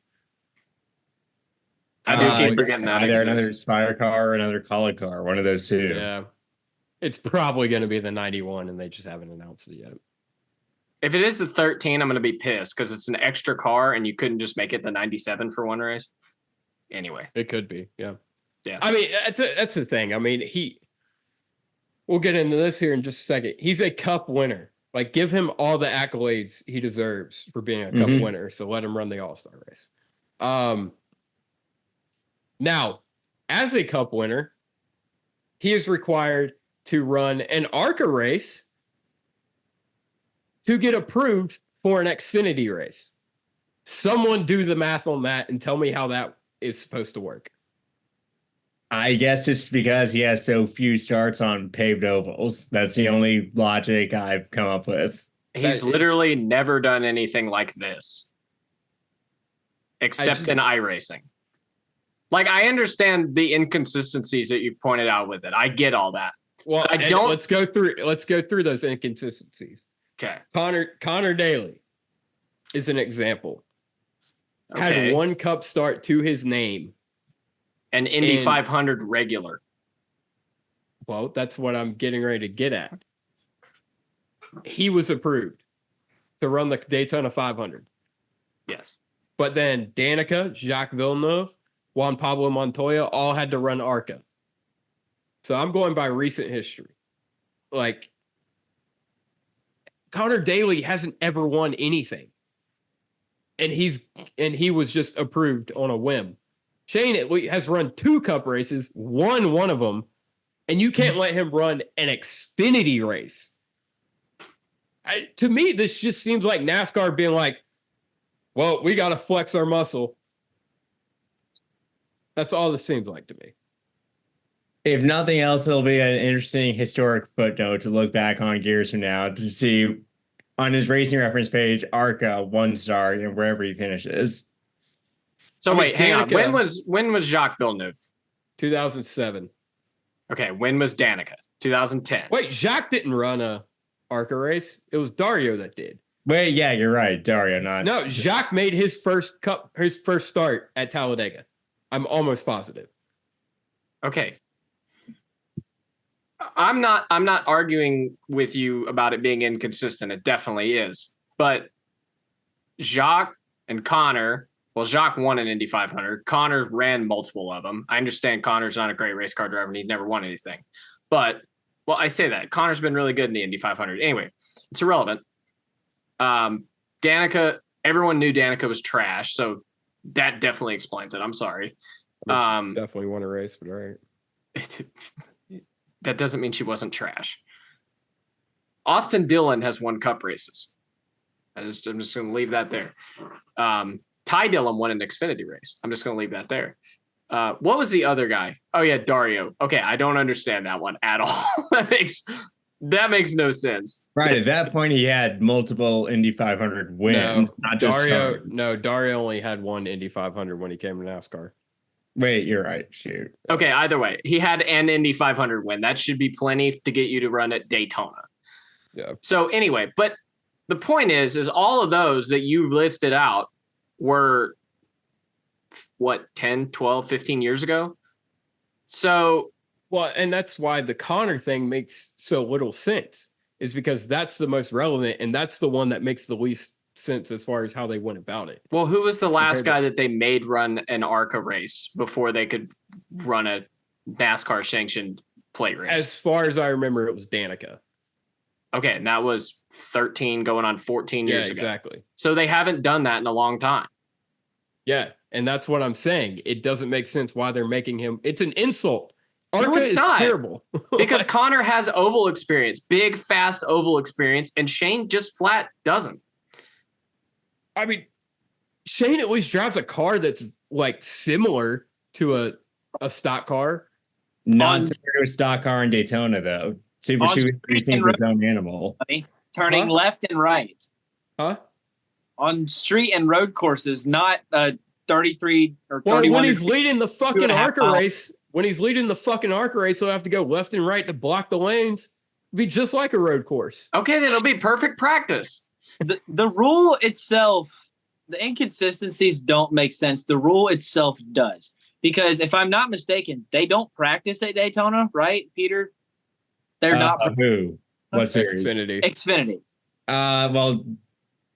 I do keep like, forgetting that Either another exists. Spire car or another Collie car. One of those two. Yeah. It's probably going to be the 91 and they just haven't announced it yet. If it is the 13, I'm going to be pissed because it's an extra car and you couldn't just make it the 97 for one race. Anyway. It could be. Yeah. Yeah. I mean, that's the thing. I mean, we'll get into this here in just a second. He's a cup winner. Like, give him all the accolades he deserves for being a cup Mhm. winner. So let him run the All-Star race. Now, as a cup winner, he is required to run an ARCA race to get approved for an Xfinity race. Someone do the math on that and tell me how that is supposed to work. I guess it's because he has so few starts on paved ovals. That's the only logic I've come up with. He's literally never done anything like this. Except in iRacing. Like, I understand the inconsistencies that you've pointed out with it. I get all that. Well, I don't- let's go through those inconsistencies. Okay. Connor Daly is an example. Okay. Had one cup start to his name. An Indy And- 500 regular. Well, that's what I'm getting ready to get at. He was approved to run the Daytona 500. Yes. But then Danica, Jacques Villeneuve, Juan Pablo Montoya all had to run ARCA. So I'm going by recent history. Like, Connor Daly hasn't ever won anything. And he was just approved on a whim. Shane has run 2 cup races, won one of them, and you can't let him run an Xfinity race. To me, this just seems like NASCAR being like, well, we got to flex our muscle. That's all this seems like to me. If nothing else, it'll be an interesting historic footnote to look back on years from now to see on his racing reference page, ARCA 1 star and wherever he finishes. So I mean, wait, hang on. Danica- When was Jacques Villeneuve? 2007. Okay, when was Danica? 2010. Wait, Jacques didn't run a ARCA race. It was Dario that did. Wait, yeah, you're right. Dario, not. No, Jacques made his first start at Talladega. I'm almost positive. Okay. I'm not arguing with you about it being inconsistent. It definitely is. But Jacques and Connor, well, Jacques won an Indy 500. Connor ran multiple of them. I understand Connor's not a great race car driver and he's never won anything. But, well, I say that. Connor's been really good in the Indy 500. Anyway, it's irrelevant. Danica, everyone knew Danica was trash, so that definitely explains it. I'm sorry. Definitely won a race, but all right. That doesn't mean she wasn't trash. Austin Dillon has won cup races. I'm just going to leave that there. Ty Dillon won an Xfinity race. I'm just going to leave that there. What was the other guy? Oh yeah, Dario. Okay, I don't understand that one at all. that makes no sense. Right at that point, he had multiple Indy 500 wins. Not just Dario. some. No, Dario only had one Indy 500 when he came to NASCAR. Wait, you're right. Shoot. Okay, either way, he had an Indy 500 win. That should be plenty to get you to run at Daytona. Yeah. So anyway, but the point is all of those that you listed out were what, 10, 12, 15 years ago? So, well, and that's why the Connor thing makes so little sense, is because that's the most relevant, and that's the one that makes the least sense as far as how they went about it. well, who was the last guy that they made run an ARCA race before they could run a NASCAR sanctioned plate race? As far as I remember, it was Danica. Okay, and that was 13 going on 14 years ago. Exactly. So they haven't done that in a long time. Yeah, and that's what I'm saying. It doesn't make sense why they're making him. It's an insult. ARCA it's is not. terrible. Because Connor has oval experience, big, fast oval experience, and Shane just flat doesn't. I mean, Shane at least drives a car that's like similar to a stock car. Not similar to a stock car in Daytona, though. Super Shoot Racing's its own animal. Turning left and right. Huh? On street and road courses, not 33 or 31. Well, when he's leading the fucking ARCA miles. race, he'll have to go left and right to block the lanes. It'd be just like a road course. Okay, then it'll be perfect practice. The rule itself, the inconsistencies don't make sense. The rule itself does. Because if I'm not mistaken, they don't practice at Daytona, right, Peter? They're not. Who? What series? Xfinity. Well,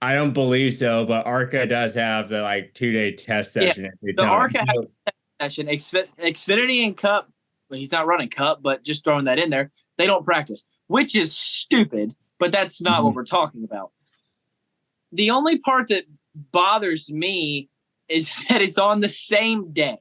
I don't believe so, but ARCA does have the 2-day test session at Daytona. The ARCA has a test session. Xfinity and Cup, well, he's not running Cup, but just throwing that in there, they don't practice, which is stupid, but that's not what we're talking about. The only part that bothers me is that it's on the same day.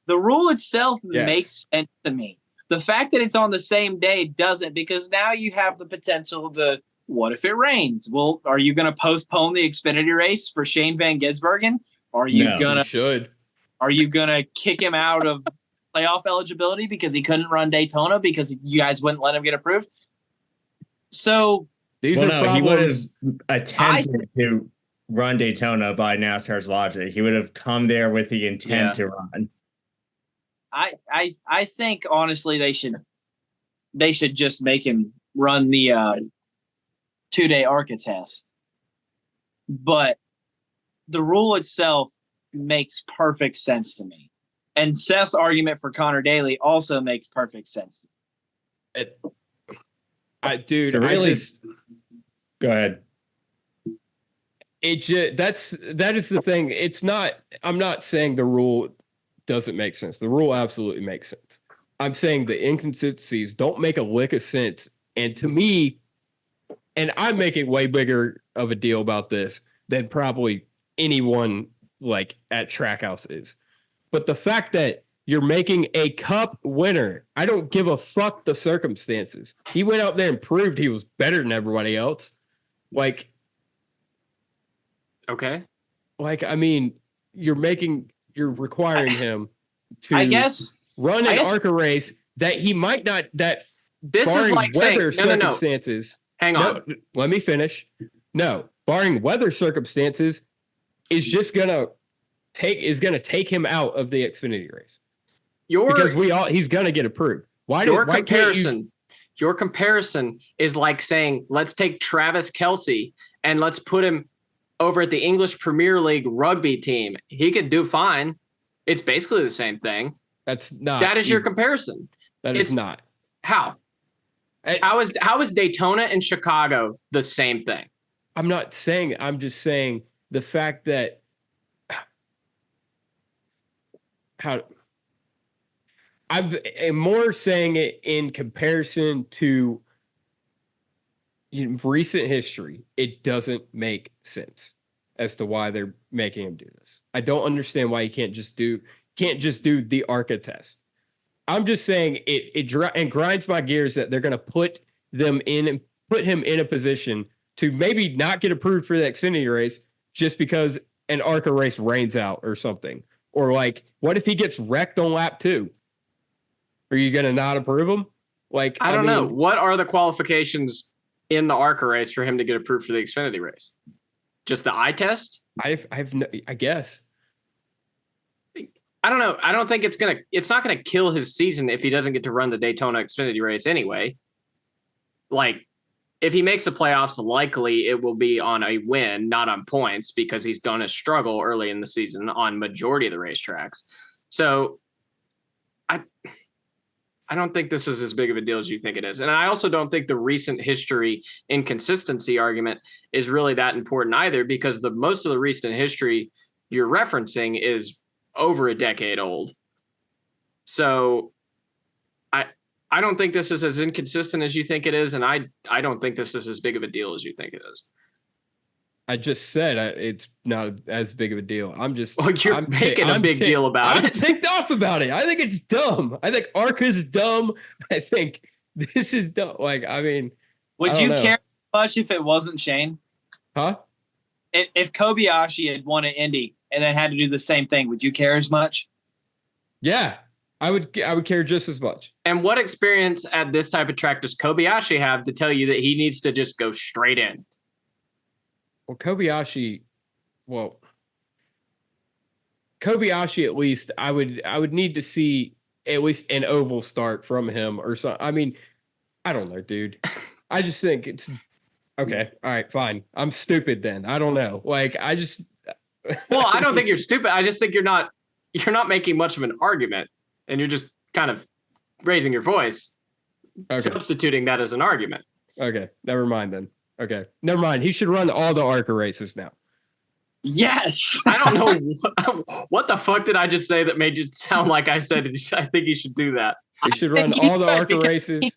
The rule itself makes sense to me. The fact that it's on the same day doesn't, because now you have the potential to, what if it rains? Well, are you going to postpone the Xfinity race for Shane Van Gisbergen? Are you going to kick him out of playoff eligibility because he couldn't run Daytona because you guys wouldn't let him get approved? So these are problems. He would have attempted to run Daytona by NASCAR's logic. He would have come there with the intent to run. I think honestly they should just make him run the 2-day ARCA test. But the rule itself makes perfect sense to me. And Seth's argument for Connor Daly also makes perfect sense. Go ahead. That is the thing. It's not, I'm not saying the rule doesn't make sense. The rule absolutely makes sense. I'm saying the inconsistencies don't make a lick of sense. And to me, and I'm making way bigger of a deal about this than probably anyone at Trackhouse is. But the fact that you're making a Cup winner, I don't give a fuck the circumstances. He went out there and proved he was better than everybody else. Okay. I mean, you're requiring him to run an ARCA race that he might not, this is like weather saying, circumstances. Hang on. No, let me finish. No, barring weather circumstances, is gonna take him out of the Xfinity race. Because he's gonna get approved. Your comparison is like saying, let's take Travis Kelce and let's put him over at the English Premier League rugby team. He could do fine. It's basically the same thing. That's not. That is your comparison. It's not. How? How is Daytona and Chicago the same thing? I'm not saying. I'm just saying the fact that I'm more saying it in comparison to recent history. It doesn't make sense as to why they're making him do this. I don't understand why he can't just do the ARCA test. I'm just saying it grinds my gears that they're going to put him in a position to maybe not get approved for the Xfinity race just because an ARCA race rains out or something? Or like, what if he gets wrecked on lap 2? Are you going to not approve him? Like, I don't know. What are the qualifications in the ARCA race for him to get approved for the Xfinity race? Just the eye test? I guess. I don't know. I don't think it's not gonna kill his season if he doesn't get to run the Daytona Xfinity race anyway. Like, if he makes the playoffs, likely it will be on a win, not on points, because he's going to struggle early in the season on majority of the racetracks. So I don't think this is as big of a deal as you think it is. And I also don't think the recent history inconsistency argument is really that important either, because most of the recent history you're referencing is over a decade old. So I don't think this is as inconsistent as you think it is, and I don't think this is as big of a deal as you think it is. I just said it's not as big of a deal. I'm making a big deal about it. I'm ticked off about it. I think it's dumb. I think ARCA's dumb. I think this is dumb. Like, I mean, would you care much if it wasn't Shane? Huh? If Kobayashi had won an Indy and then had to do the same thing, would you care as much? Yeah. I would care just as much. And what experience at this type of track does Kobayashi have to tell you that he needs to just go straight in? Well, Kobayashi, at least I would need to see at least an oval start from him or something. I mean, I don't know, dude. I just think it's okay. All right, fine. I'm stupid then. I don't know. Like, I just. Well, I don't think you're stupid. I just think you're not making much of an argument. And you're just kind of raising your voice, substituting that as an argument. Okay, never mind then. Okay, never mind. He should run all the ARCA races now. Yes. I don't know what the fuck did I just say that made it sound like I said it. I think he should do that. He should run all the ARCA races.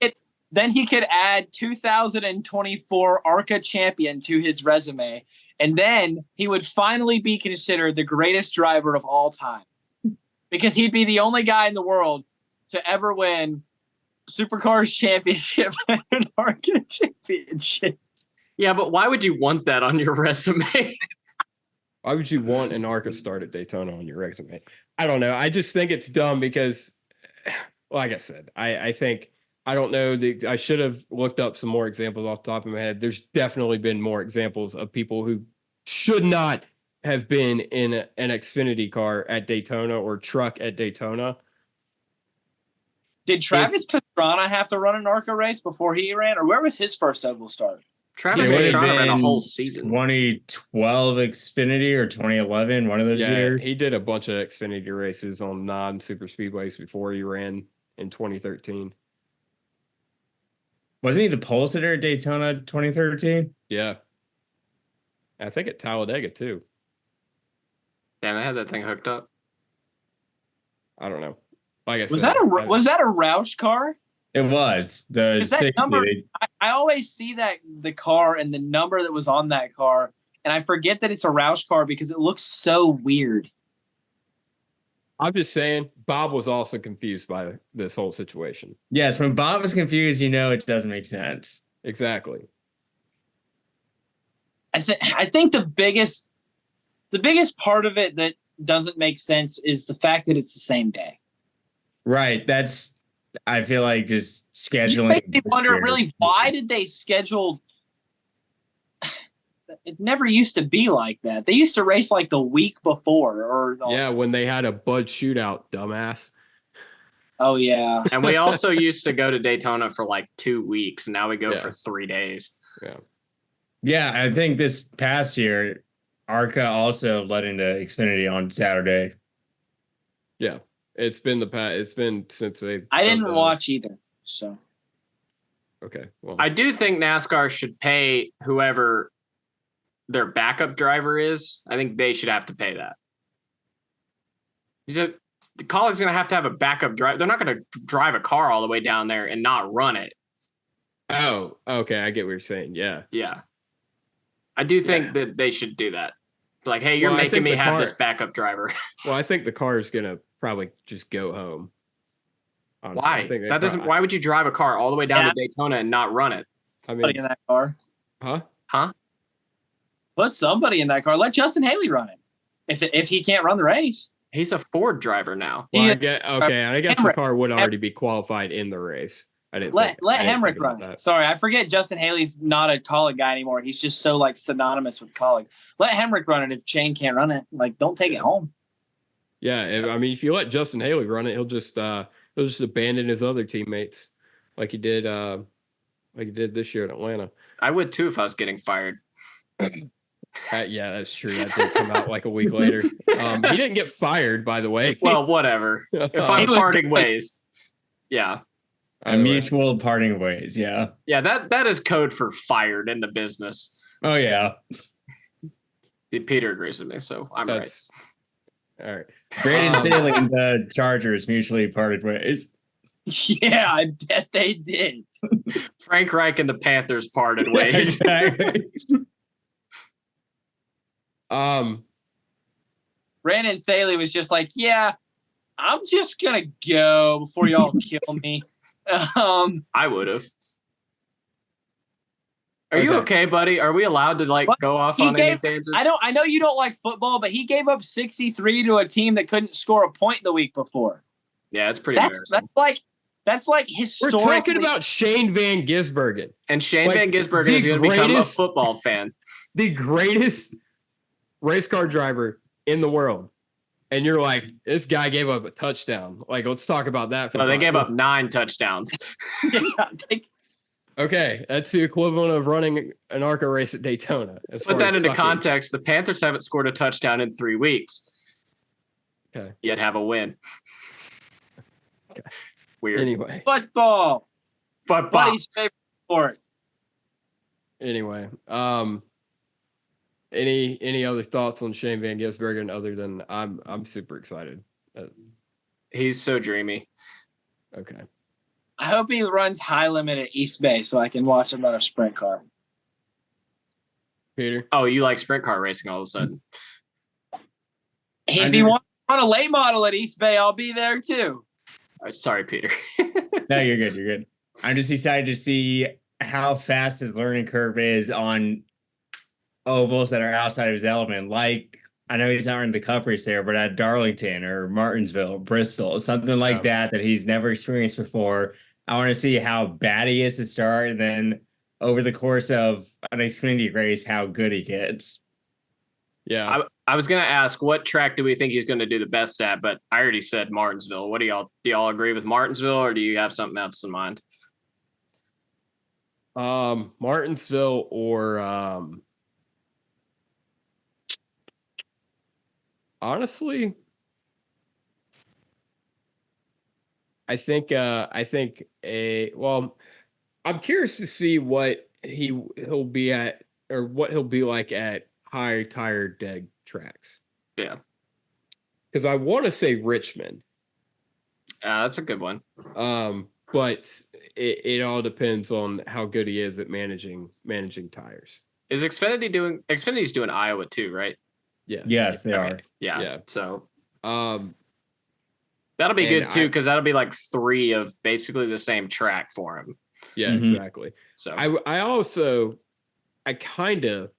Then he could add 2024 ARCA champion to his resume, and then he would finally be considered the greatest driver of all time. Because he'd be the only guy in the world to ever win Supercars championship and an ARCA championship. Yeah, but why would you want that on your resume? Why would you want an ARCA start at Daytona on your resume? I don't know. I just think it's dumb because, like I said, I think, I don't know. I should have looked up some more examples off the top of my head. There's definitely been more examples of people who should not have been in an Xfinity car at Daytona or truck at Daytona. Did Travis Pastrana have to run an ARCA race before he ran, or where was his first oval start? Travis Pastrana ran a whole season. 2012 Xfinity or 2011, one of those years. He did a bunch of Xfinity races on non-super speedways before he ran in 2013. Wasn't he the pole sitter at Daytona 2013? Yeah. I think at Talladega too. Damn, I had that thing hooked up. I don't know. Like I was said, was that a Roush car? It was the 60. Number, I always see the car and the number that was on that car, and I forget that it's a Roush car because it looks so weird. I'm just saying, Bob was also confused by this whole situation. Yes, when Bob is confused, it doesn't make sense. Exactly. I think the biggest part of it that doesn't make sense is the fact that it's the same day. Right. That's, I feel like, just scheduling. I wonder really why did they schedule. It never used to be like that. They used to race like the week before, when they had a Bud shootout, dumbass. Oh yeah. And we also used to go to Daytona for like 2 weeks, and now we go for 3 days. Yeah. Yeah, I think this past year, ARCA also led into Xfinity on Saturday. Yeah, it's been since they. I didn't watch either, so. Okay, well, I do think NASCAR should pay whoever their backup driver is. I think they should have to pay that. The Kaulig's going to have a backup driver. They're not going to drive a car all the way down there and not run it. Oh, okay, I get what you're saying. Yeah, yeah. I do think that they should do that. Like, hey, you're making me have this backup driver. Well, I think the car is going to probably just go home. Honestly. Why? Why would you drive a car all the way down to Daytona and not run it? I mean, in that car. Huh? Huh? Put somebody in that car. Let Justin Haley run it. If he can't run the race. He's a Ford driver now. Well, He- I guess, okay, I guess the Hemrick. car would already be qualified in the race. I didn't Let I didn't Hemrick think about run. that. Sorry, I forget Justin Haley's not a Colleague guy anymore. He's just so like synonymous with Colleague. Let Hemrick run it if Shane can't run it. Like, don't take it home. Yeah, I mean, if you let Justin Haley run it, he'll just abandon his other teammates, like he did this year in Atlanta. I would too if I was getting fired. Yeah, that's true. That did come out like a week later. He didn't get fired, by the way. Well, whatever. If I'm was parting good. ways. Yeah. A mutual parting ways. Yeah. Yeah, that is code for fired in the business. Oh yeah. Peter agrees with me, so I'm right. All right. Brandon Staley and the Chargers mutually parted ways. Yeah, I bet they did. Frank Reich and the Panthers parted ways. Exactly. Brandon Staley was just like, yeah, I'm just gonna go before y'all kill me. I would have. Are you okay, buddy? Are we allowed to like What? go off He on any gave- tangents? I know you don't like football, but he gave up 63 to a team that couldn't score a point the week before. Yeah, it's pretty embarrassing. That's like We're historically. talking about Shane Van Gisbergen, And Shane like, Van Gisbergen the is going to become a greatest- football fan. the greatest race car driver in the world. And you're like, this guy gave up a touchdown. Like, let's talk about that. No, they gave up 9 touchdowns. Okay, that's the equivalent of running an ARCA race at Daytona. Put that into context. The Panthers haven't scored a touchdown in 3 weeks. Okay. Yet have a win. Okay. Weird. Anyway, Football. But Buddy's favorite sport. anyway, any other thoughts on Shane Van Gisbergen other than I'm super excited. he's so dreamy. Okay. I hope he runs high limit at East Bay so I can watch him run a sprint car. Peter? Oh, you like sprint car racing all of a sudden? If he wants to run a late model at East Bay, I'll be there too. Sorry, Peter. No, you're good. You're good. I'm just excited to see how fast his learning curve is on ovals that are outside of his element. Like, I know he's not in the Cup race there, but at Darlington or Martinsville, Bristol, something like that he's never experienced before. I want to see how bad he is to start, and then over the course of an Xfinity race, how good he gets. Yeah. I was going to ask, what track do we think he's going to do the best at? But I already said Martinsville. What do y'all agree with Martinsville, or do you have something else in mind? Martinsville or honestly, I think I'm curious to see what he'll be at, or what he'll be like at high tire dead tracks. Yeah. Because I want to say Richmond. That's a good one. But it all depends on how good he is at managing tires. Is Xfinity's doing Iowa too, right? Yes. Yes, they are. Yeah. Yeah. So and that'll be good too, because that'll be like 3 of basically the same track for him. Yeah, Mhm. exactly. So I kind of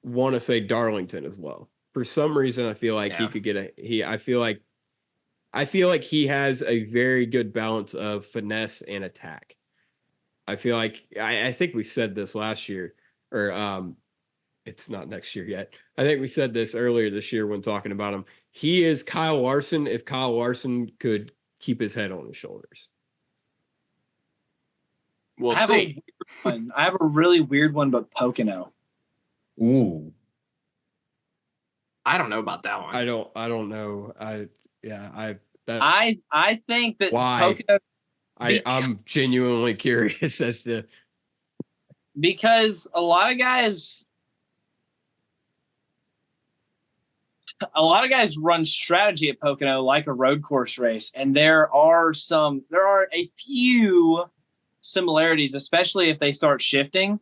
want to say Darlington as well. For some reason, I feel like he could get I feel like he has a very good balance of finesse and attack. I feel like I think we said this last year, or it's not next year yet. I think we said this earlier this year when talking about him. He is Kyle Larson if Kyle Larson could keep his head on his shoulders. we'll I see. have a really weird one, but Pocono. Ooh. I don't know about that one. I don't know. I think that Why? Pocono, I'm genuinely curious as to. because a lot of guys run strategy at Pocono like a road course race, and there are a few similarities, especially if they start shifting.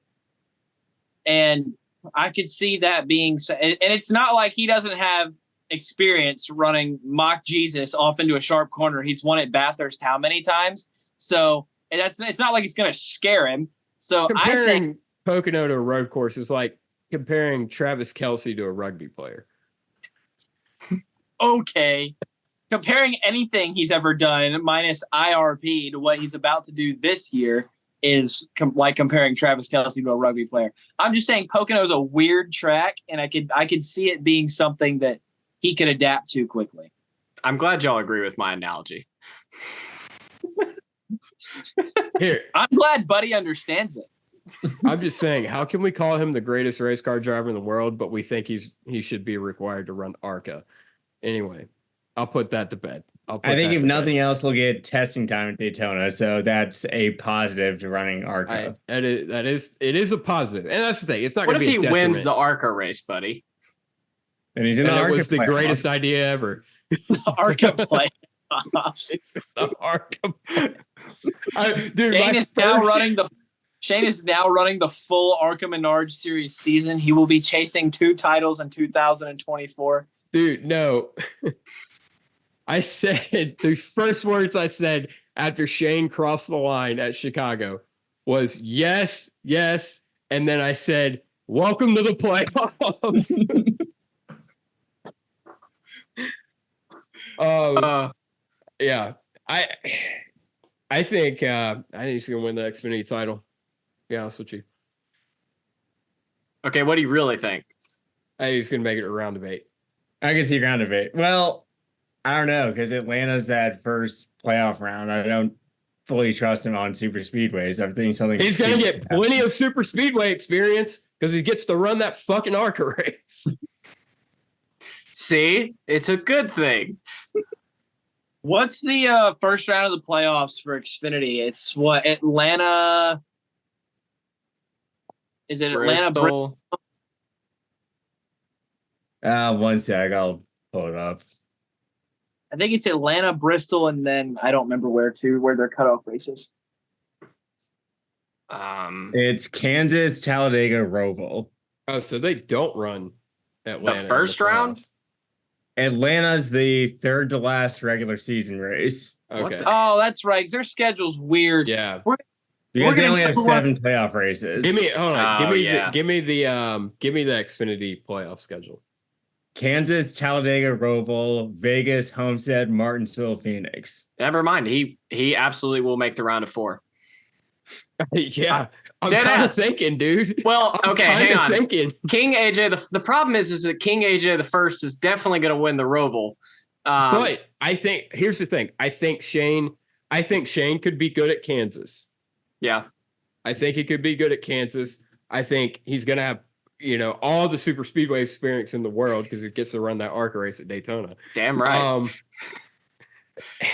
And I could see that being, and it's not like he doesn't have experience running mock Jesus off into a sharp corner. He's won at Bathurst how many times? So it's not like it's going to scare him. So Comparing I think Pocono to a road course is like comparing Travis Kelce to a rugby player. okay. Comparing anything he's ever done minus IRP to what he's about to do this year is like comparing Travis Kelce to a rugby player. I'm just saying Pocono is a weird track, and I could see it being something that he could adapt to quickly. I'm glad y'all agree with my analogy. Here, I'm glad Buddy understands it. I'm just saying, how can we call him the greatest race car driver in the world, but we think he should be required to run ARCA? Anyway, I'll put that to bed. I think if nothing else, he'll get testing time at Daytona, so that's a positive to running ARCA. It is a positive, and that's the thing. It's not What going to if be. he wins the ARCA race, buddy? And he's in the and ARCA it was the playoffs. greatest idea ever. ARCA playoffs. The ARCA. Shane is now running the full ARCA Menard Series season. He will be chasing 2 titles in 2024. Dude, no. I said the first words I said after Shane crossed the line at Chicago was yes, yes, and then I said, "Welcome to the playoffs." Yeah, I think he's gonna win the Xfinity title. To be honest with you, Okay, what do you really think? I think he's gonna make it a round of 8. I can see round of 8. Well, I don't know, because Atlanta's that first playoff round. I don't fully trust him on super speedways. I think something He's gonna get plenty of super speedway experience because he gets to run that fucking ARCA race. See, it's a good thing. What's the first round of the playoffs for Xfinity? It's what, Atlanta? Is it Atlanta? Bristol. One sec, I'll pull it up. I think it's Atlanta, Bristol, and then I don't remember where their cutoff races. It's Kansas, Talladega, Roval. Oh, so they don't run Atlanta The first round? Atlanta's the third to last regular season race. Okay. Oh, that's right. Their schedule's weird. Yeah. Because they only have 7 playoff races. Give me the Xfinity playoff schedule. Kansas, Talladega, Roval, Vegas, Homestead, Martinsville, Phoenix. Never mind. He absolutely will make the round of 4. Yeah. I'm kind of thinking, dude. Well, okay, hang on. Thinking. King AJ, the problem is that King AJ the first is definitely going to win the Roval. But I think here's the thing. I think Shane could be good at Kansas. Yeah. I think he could be good at Kansas. I think he's going to have, all the super speedway experience in the world because he gets to run that ARCA race at Daytona. Damn right.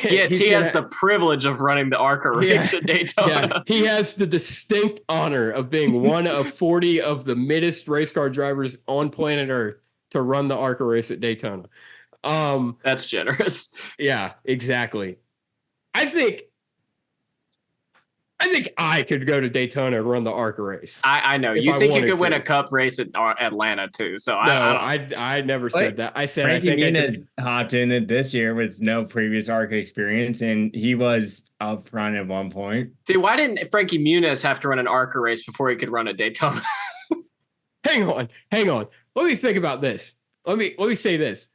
Yes, he has the privilege of running the ARCA race at Daytona. Yeah, he has the distinct honor of being one of 40 of the middest race car drivers on planet Earth to run the ARCA race at Daytona. That's generous. Yeah, exactly. I think I could go to Daytona and run the ARCA race. I know. You think you could win a cup race at Atlanta too. So I never said that. I said Frankie I think Muniz hopped in it this year with no previous ARCA experience, and he was up front at one point. See, why didn't Frankie Muniz have to run an ARCA race before he could run a Daytona? Hang on. Let me think about this. Let me say this.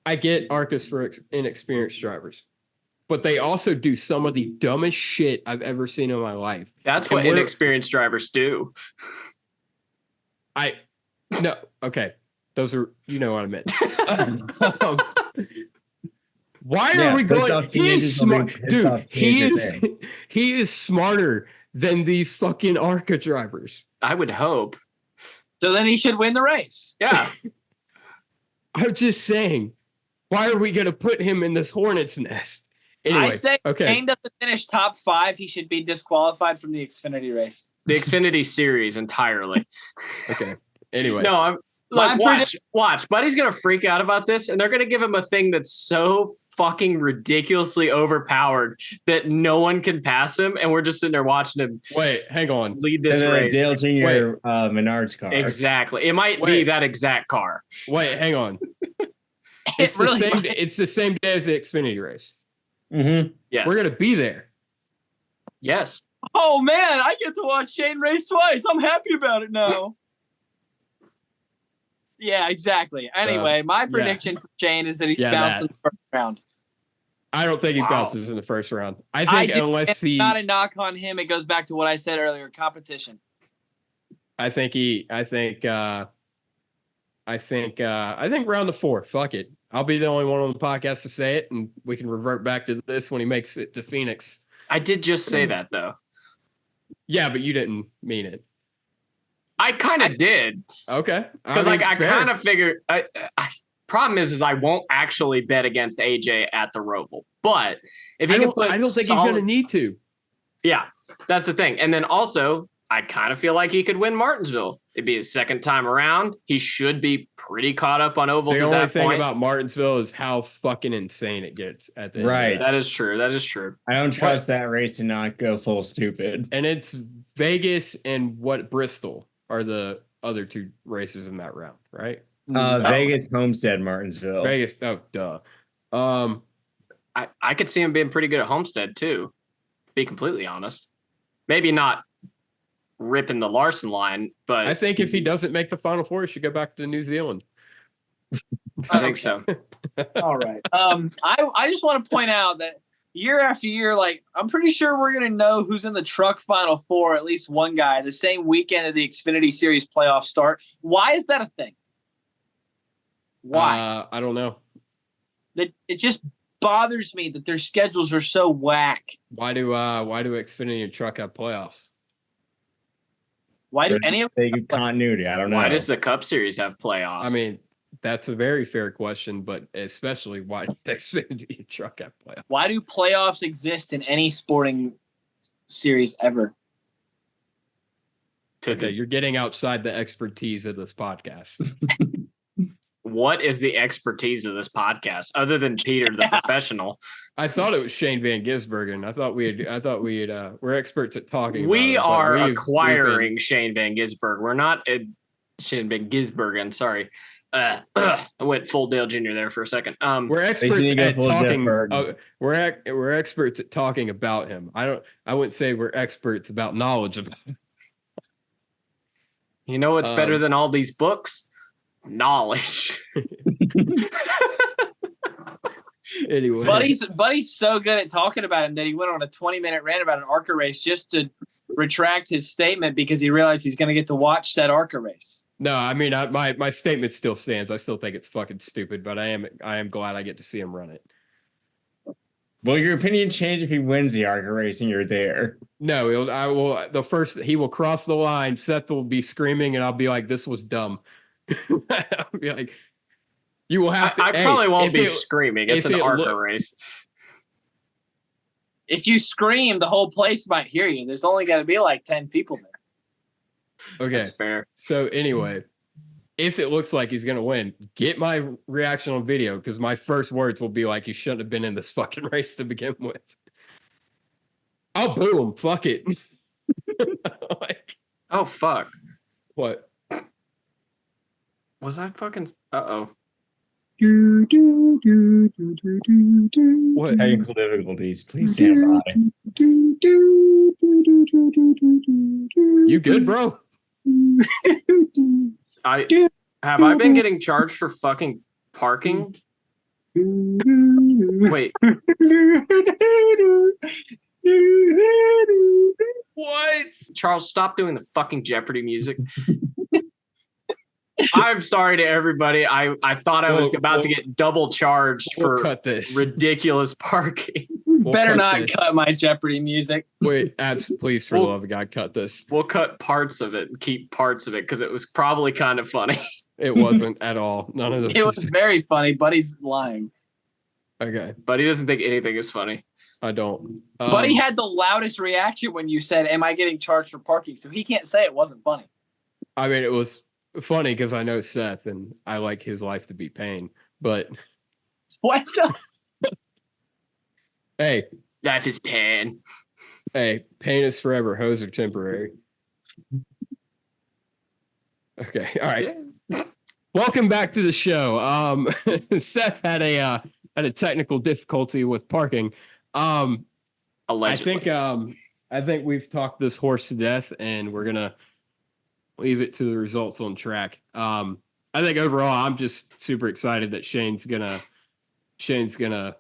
I get ARCAs for inexperienced drivers, but they also do some of the dumbest shit I've ever seen in my life. That's what inexperienced drivers do. No, okay. Those are, what I meant. Why are we going? He is smart, dude. He is smarter than these fucking ARCA drivers. I would hope. So then he should win the race. Yeah. I'm just saying, why are we going to put him in this hornet's nest? Anyway, I say okay. Kane doesn't finish top 5, he should be disqualified from the Xfinity race. The Xfinity series entirely. Okay. Anyway. No, watch. Buddy's going to freak out about this, and they're going to give him a thing that's so fucking ridiculously overpowered that no one can pass him, and we're just sitting there watching him. Wait, hang on. Lead this race. Dale Jr. Menard's car. Exactly. It might be that exact car. Wait, hang on. It's the same day as the Xfinity race. Mm-hmm. Yes. We're gonna be there. Yes. Oh man, I get to watch Shane race twice. I'm happy about it now. Yeah, exactly. Anyway, my prediction for Shane is that he's bouncing the first round. I don't think he bounces in the first round. I think it's not a knock on him. It goes back to what I said earlier, competition. I think round the 4. Fuck it. I'll be the only one on the podcast to say it, and we can revert back to this when he makes it to Phoenix. I did just say that, though. Yeah, but you didn't mean it. I kind of did. Okay. Because I kind of figured. Problem is I won't actually bet against AJ at the Roval. But if he can put, I don't think he's going to need to. Yeah, that's the thing. And then also, I kind of feel like he could win Martinsville. It'd be his second time around. He should be pretty caught up on ovals at that point. The only thing about Martinsville is how fucking insane it gets at the end. That is true. That is true. I don't trust that race to not go full stupid. And it's Vegas and Bristol are the other 2 races in that round, right? Vegas, Homestead, Martinsville. Vegas. Oh, duh. I could see him being pretty good at Homestead too. To be completely honest, maybe not ripping the Larson line, but I think if he doesn't make the Final Four, he should go back to New Zealand. I think so. All right. I just want to point out that year after year, like I'm pretty sure we're gonna know who's in the truck Final Four, at least one guy, the same weekend of the Xfinity Series playoffs start. Why is that a thing? Why? I don't know. It just bothers me that their schedules are so whack. Why do Xfinity and truck have playoffs? Why do any of them continuity? I don't know. Why does the Cup Series have playoffs? I mean, that's a very fair question, but especially why does Xfinity and truck have playoffs? Why do playoffs exist in any sporting series ever? Okay, you're getting outside the expertise of this podcast. What is the expertise of this podcast other than Peter, the professional? I thought it was Shane Van Gisbergen. We're experts at talking. We are acquiring Shane Van Gisbergen. We're not Shane Van Gisbergen. Sorry. I went full Dale Jr. there for a second. We're experts at talking. We're experts at talking about him. I wouldn't say we're experts about knowledge of him. You know what's better than all these books? Knowledge. Anyway, Buddy's so good at talking about him that he went on a 20-minute rant about an ARCA race just to retract his statement because he realized he's going to get to watch that ARCA race. No, I mean my statement still stands. I still think it's fucking stupid, but I am glad I get to see him run it. Will your opinion change if he wins the ARCA race and you're there? No, he will cross the line. Seth will be screaming, and I'll be like, "This was dumb." I'll be like, "You will have to." I probably won't be screaming. It's an ARCA race. If you scream, the whole place might hear you. There's only got to be like 10 people there. Okay, that's fair. So anyway, if it looks like he's gonna win, get my reaction on video because my first words will be like, "You shouldn't have been in this fucking race to begin with." I'll boo him. Fuck it. Oh fuck. What? Was I fucking? Uh-oh. What? Technical difficulties. Please stand by. You good, bro? Have I been getting charged for fucking parking? Wait. What? Charles, stop doing the fucking Jeopardy music. I'm sorry to everybody. I thought I was about to get double charged for cut this. Ridiculous parking. Better not cut my Jeopardy music. Wait, please, for the love of God, cut this. We'll cut parts of it and keep parts of it because it was probably kind of funny. It wasn't at all. None of this. It was very funny. Buddy's lying. Okay. Buddy doesn't think anything is funny. I don't. Buddy had the loudest reaction when you said, "Am I getting charged for parking?" So he can't say it wasn't funny. I mean, it was funny because I know Seth and I like his life to be pain. But what the? Hey, life is pain. Hey, pain is forever. Hoes are temporary. Okay. All right. Welcome back to the show. Seth had a technical difficulty with parking. Allegedly. I think we've talked this horse to death, and we're gonna leave it to the results on track. I think overall, I'm just super excited that Shane's gonna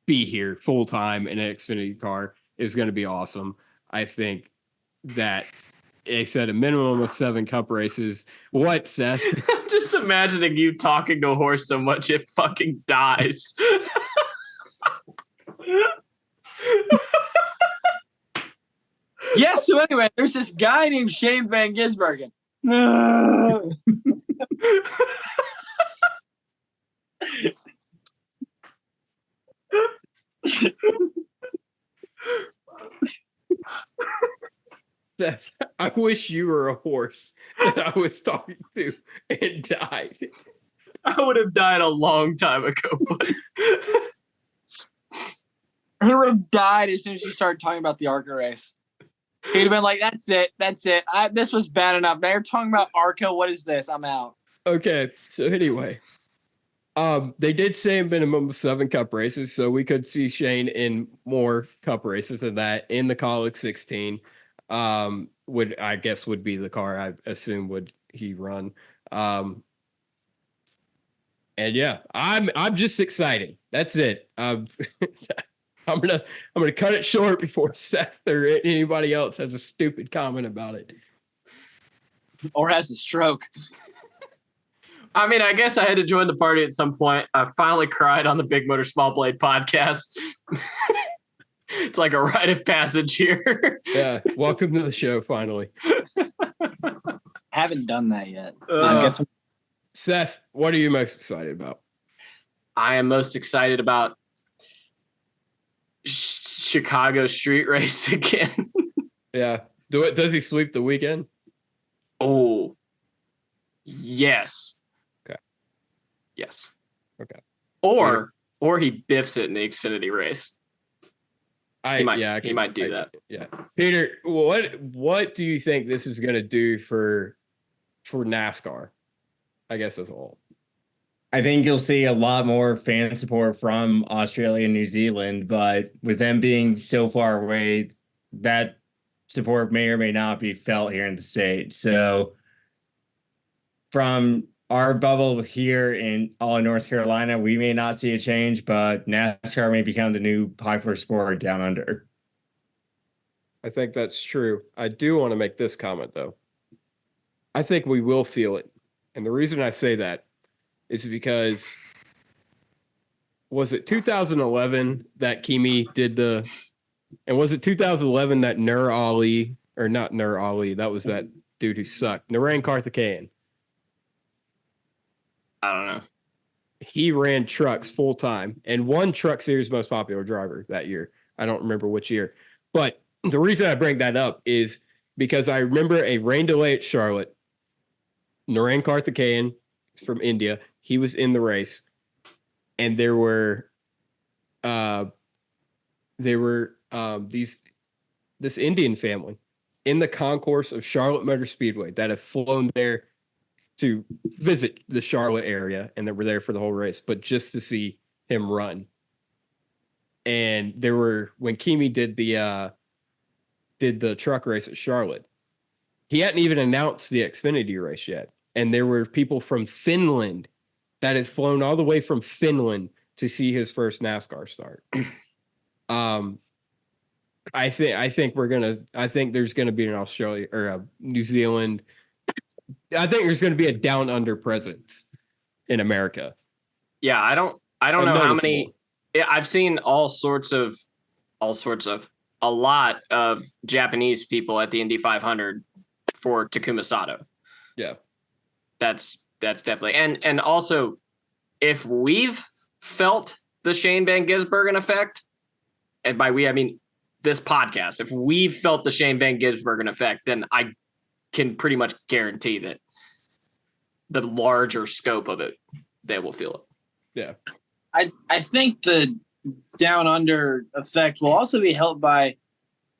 be here full time in an Xfinity car. It's gonna be awesome. I think that they said a minimum of 7 Cup races. What, Seth? I'm just imagining you talking to a horse so much it fucking dies. Yes. So anyway, there's this guy named Shane Van Gisbergen. Seth, I wish you were a horse that I was talking to and died. I would have died a long time ago, but He would have died as soon as you started talking about the ARCA race. He'd have been like, "That's it. This was bad enough. Now you're talking about ARCA. What is this? I'm out." Okay, so anyway, they did say a minimum of 7 Cup races, so we could see Shane in more Cup races than that in the Colic 16. Would be the car I assume would he run. And yeah, I'm just excited. That's it. I'm gonna cut it short before Seth or anybody else has a stupid comment about it. Or has a stroke. I mean, I guess I had to join the party at some point. I finally cried on the Big Motor Small Blade podcast. It's like a rite of passage here. Yeah, welcome to the show. Finally, Haven't done that yet. I guess Seth, what are you most excited about? I am most excited about Chicago street race again. Yeah, does he sweep the weekend? Oh, yes. Okay. Yes. Okay. Or he biffs it in the Xfinity race. He might do that. Yeah. Peter, what do you think this is going to do for NASCAR? I guess as a whole. I think you'll see a lot more fan support from Australia and New Zealand, but with them being so far away, that support may or may not be felt here in the States. So from our bubble here in all of North Carolina, we may not see a change, but NASCAR may become the new popular sport down under. I think that's true. I do want to make this comment, though. I think we will feel it. And the reason I say that is because was it 2011 that Kimi did and was it 2011 that Nur Ali, or not Nur Ali, that was that dude who sucked, Narain Karthikeyan. I don't know. He ran trucks full time and won Truck Series Most Popular Driver that year. I don't remember which year. But the reason I bring that up is because I remember a rain delay at Charlotte. Narain Karthikeyan from India. He was in the race. And there were this Indian family in the concourse of Charlotte Motor Speedway that have flown there to visit the Charlotte area, and that were there for the whole race, but just to see him run. And when Kimi did the truck race at Charlotte, he hadn't even announced the Xfinity race yet. And there were people from Finland that had flown all the way from Finland to see his first NASCAR start. I think there's gonna be an Australia or a New Zealand. I think there's going to be a down under presence in America. Yeah, I don't know how many. I've seen a lot of Japanese people at the Indy 500 for Takuma Sato. Yeah, that's definitely and also if we've felt the Shane Van Gisbergen effect, and by we I mean this podcast, if we've felt the Shane Van Gisbergen effect, then I can pretty much guarantee that the larger scope of it, they will feel it. Yeah. I think the down under effect will also be helped by,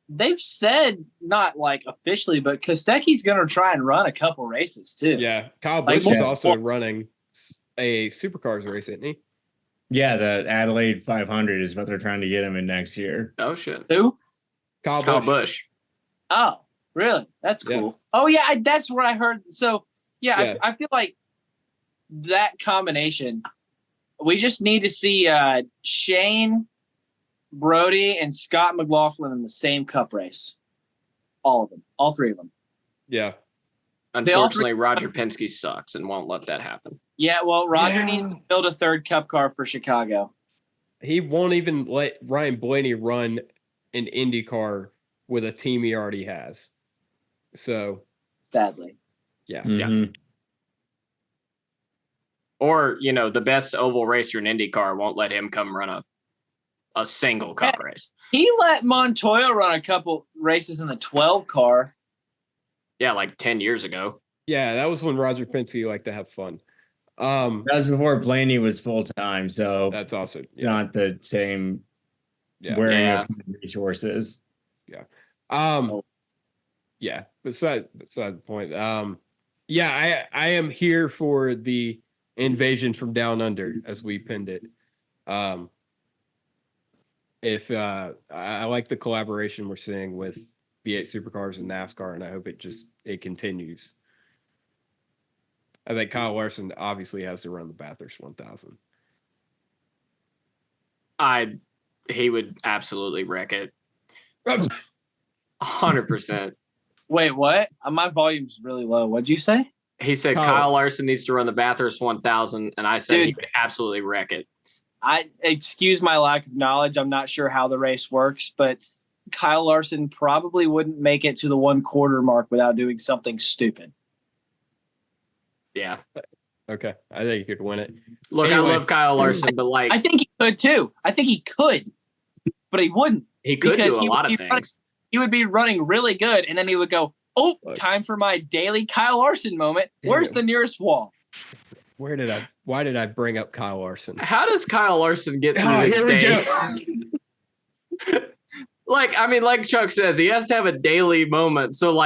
they've said, not like officially, but Kostecki's going to try and run a couple races too. Yeah. Kyle Busch is also running a supercars race, isn't he? Yeah, the Adelaide 500 is what they're trying to get him in next year. Oh, shit. Who? Kyle Busch. Oh, really? That's cool. Yeah. Oh, yeah, that's what I heard. So, yeah. I feel like that combination. We just need to see Shane, Brody, and Scott McLaughlin in the same Cup race. All of them. All three of them. Yeah. Unfortunately, Roger Penske sucks and won't let that happen. Yeah, well, Roger needs to build a third Cup car for Chicago. He won't even let Ryan Blaney run an IndyCar with a team he already has. So, sadly. Yeah. Mm-hmm. Yeah. Or, the best oval racer in IndyCar won't let him come run a single Cup race. He let Montoya run a couple races in the 12 car. Yeah, like 10 years ago. Yeah, that was when Roger Penske liked to have fun. That was before Blaney was full-time, so that's also not the same wearing of resources. Yeah. Yeah, beside the point. I am here for the invasion from down under, as we pinned it. If I like the collaboration we're seeing with V8 Supercars and NASCAR, and I hope it continues. I think Kyle Larson obviously has to run the Bathurst 1000. He would absolutely wreck it. 100%. Wait, what? My volume's really low. What'd you say? He said Kyle Larson needs to run the Bathurst 1000, and I said he would absolutely wreck it. I excuse my lack of knowledge. I'm not sure how the race works, but Kyle Larson probably wouldn't make it to the 1/4 mark without doing something stupid. Yeah. Okay. I think he could win it. Look, anyway. I love Kyle Larson, but I think he could too. I think he could, but he wouldn't. He could do a lot of things. He would be running really good, and then he would go, "Oh, time for my daily Kyle Larson moment. Where's the nearest wall?" Why did I bring up Kyle Larson? How does Kyle Larson get through this day? Like Chuck says, he has to have a daily moment. So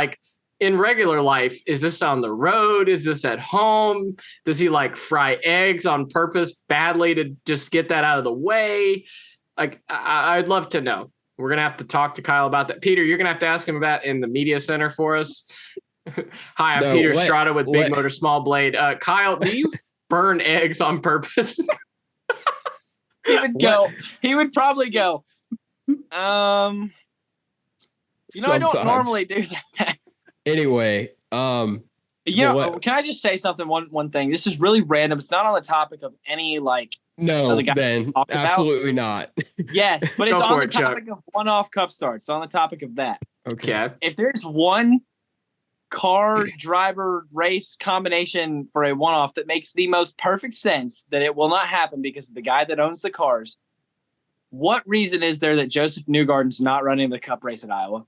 in regular life, is this on the road? Is this at home? Does he fry eggs on purpose badly to just get that out of the way? I'd love to know. We're going to have to talk to Kyle about that. Peter, you're going to have to ask him about in the media center for us. Hi, I'm Peter Stratta with Big Motor Small Blade. Kyle, do you burn eggs on purpose? He would probably go, I don't normally do that. Anyway, can I just say something? One thing. This is really random. It's not on the topic of any No, Ben, absolutely not. Yes, but it's on the topic of one-off Cup starts. It's on the topic of that. Okay. If there's one car driver race combination for a one-off that makes the most perfect sense that it will not happen because of the guy that owns the cars, what reason is there that Joseph Newgarden's not running the Cup race at Iowa?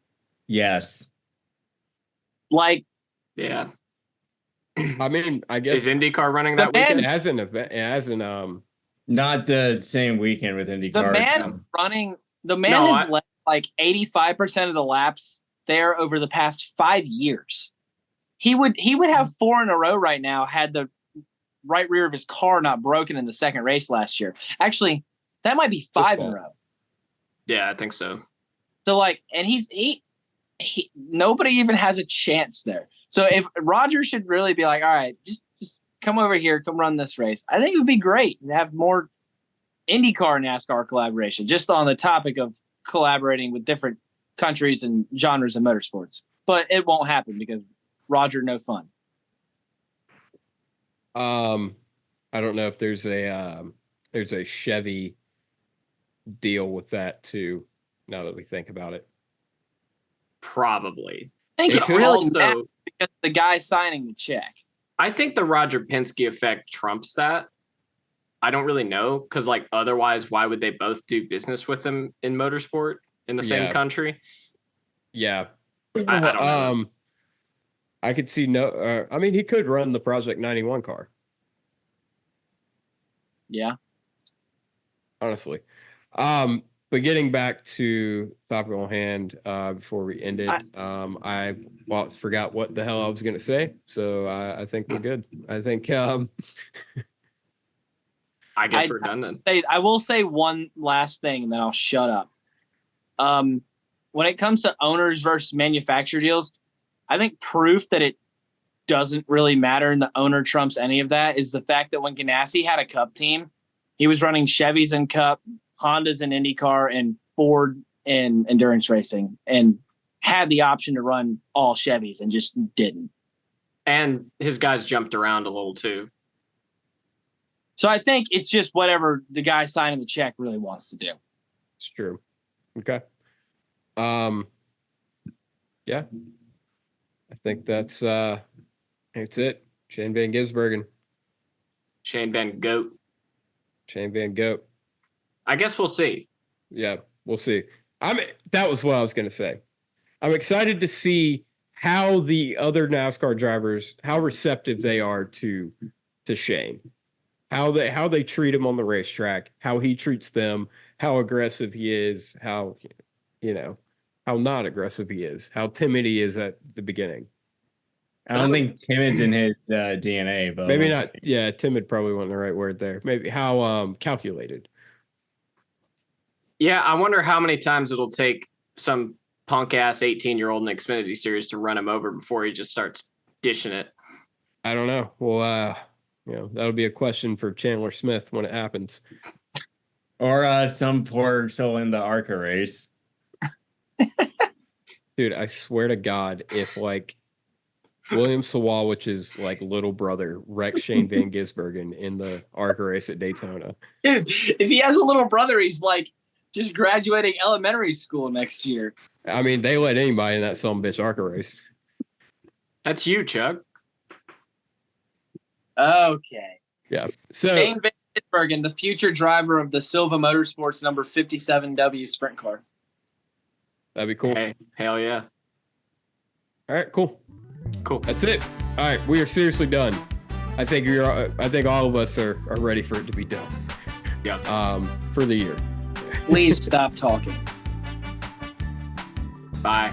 Yes. Yeah. I mean, I guess is IndyCar running that weekend? It has an event. It has an not the same weekend with IndyCar. The man has led 85% of the laps there over the past 5 years. He would have 4 in a row right now had the right rear of his car not broken in the second race last year. Actually, that might be 5 in a row. Yeah, I think so. So and he nobody even has a chance there. So if Roger should really be all right, just come over here, come run this race. I think it would be great to have more IndyCar NASCAR collaboration, just on the topic of collaborating with different countries and genres of motorsports. But it won't happen because Roger, no fun. I don't know if there's a Chevy deal with that too, now that we think about it. Probably. I think it really matters because the guy signing the check. I think the Roger Penske effect trumps that. I don't really know because otherwise, why would they both do business with them in motorsport in the same country? Yeah. I don't know. I could see he could run the Project 91 car. Yeah. Honestly. But getting back to topic on hand, before we ended, I forgot what the hell I was going to say. So I think we're good. I think, I guess we're done then. I will say one last thing and then I'll shut up. When it comes to owners versus manufacturer deals, I think proof that it doesn't really matter and the owner trumps any of that, is the fact that when Ganassi had a Cup team, he was running Chevys in Cup, Hondas in IndyCar, and Ford in endurance racing, and had the option to run all Chevys and just didn't. And his guys jumped around a little too. So I think it's just whatever the guy signing the check really wants to do. It's true. Okay. Yeah. I think that's it. Shane Van Gisbergen. Shane Van Goat. Shane Van Goat. I guess we'll see. Yeah, we'll see. That was what I was gonna say. I'm excited to see how the other NASCAR drivers, how receptive they are to Shane. How they treat him on the racetrack, how he treats them, how aggressive he is, how how not aggressive he is, how timid he is at the beginning. I don't think timid's in his DNA, but Maybe not. Yeah, timid probably wasn't the right word there. Maybe how calculated. Yeah, I wonder how many times it'll take some punk ass 18-year-old in Xfinity series to run him over before he just starts dishing it. I don't know. Well, that'll be a question for Chandler Smith when it happens. Or some poor soul in the ARCA race. Dude, I swear to God, if like William Sawawich's like little brother wrecks Shane Van Gisbergen in the ARCA race at Daytona. Dude, if he has a little brother, he's like just graduating elementary school next year. I mean, they let anybody in that sumbitch ARCA race. That's you, Chuck. Okay. Yeah. So Shane Van Gisbergen, the future driver of the Silva Motorsports number 57W sprint car. That'd be cool. Hey, hell yeah. All right, cool. Cool. That's it. All right, we are seriously done. I think all of us are ready for it to be done. Yeah. For the year. Please stop talking. Bye.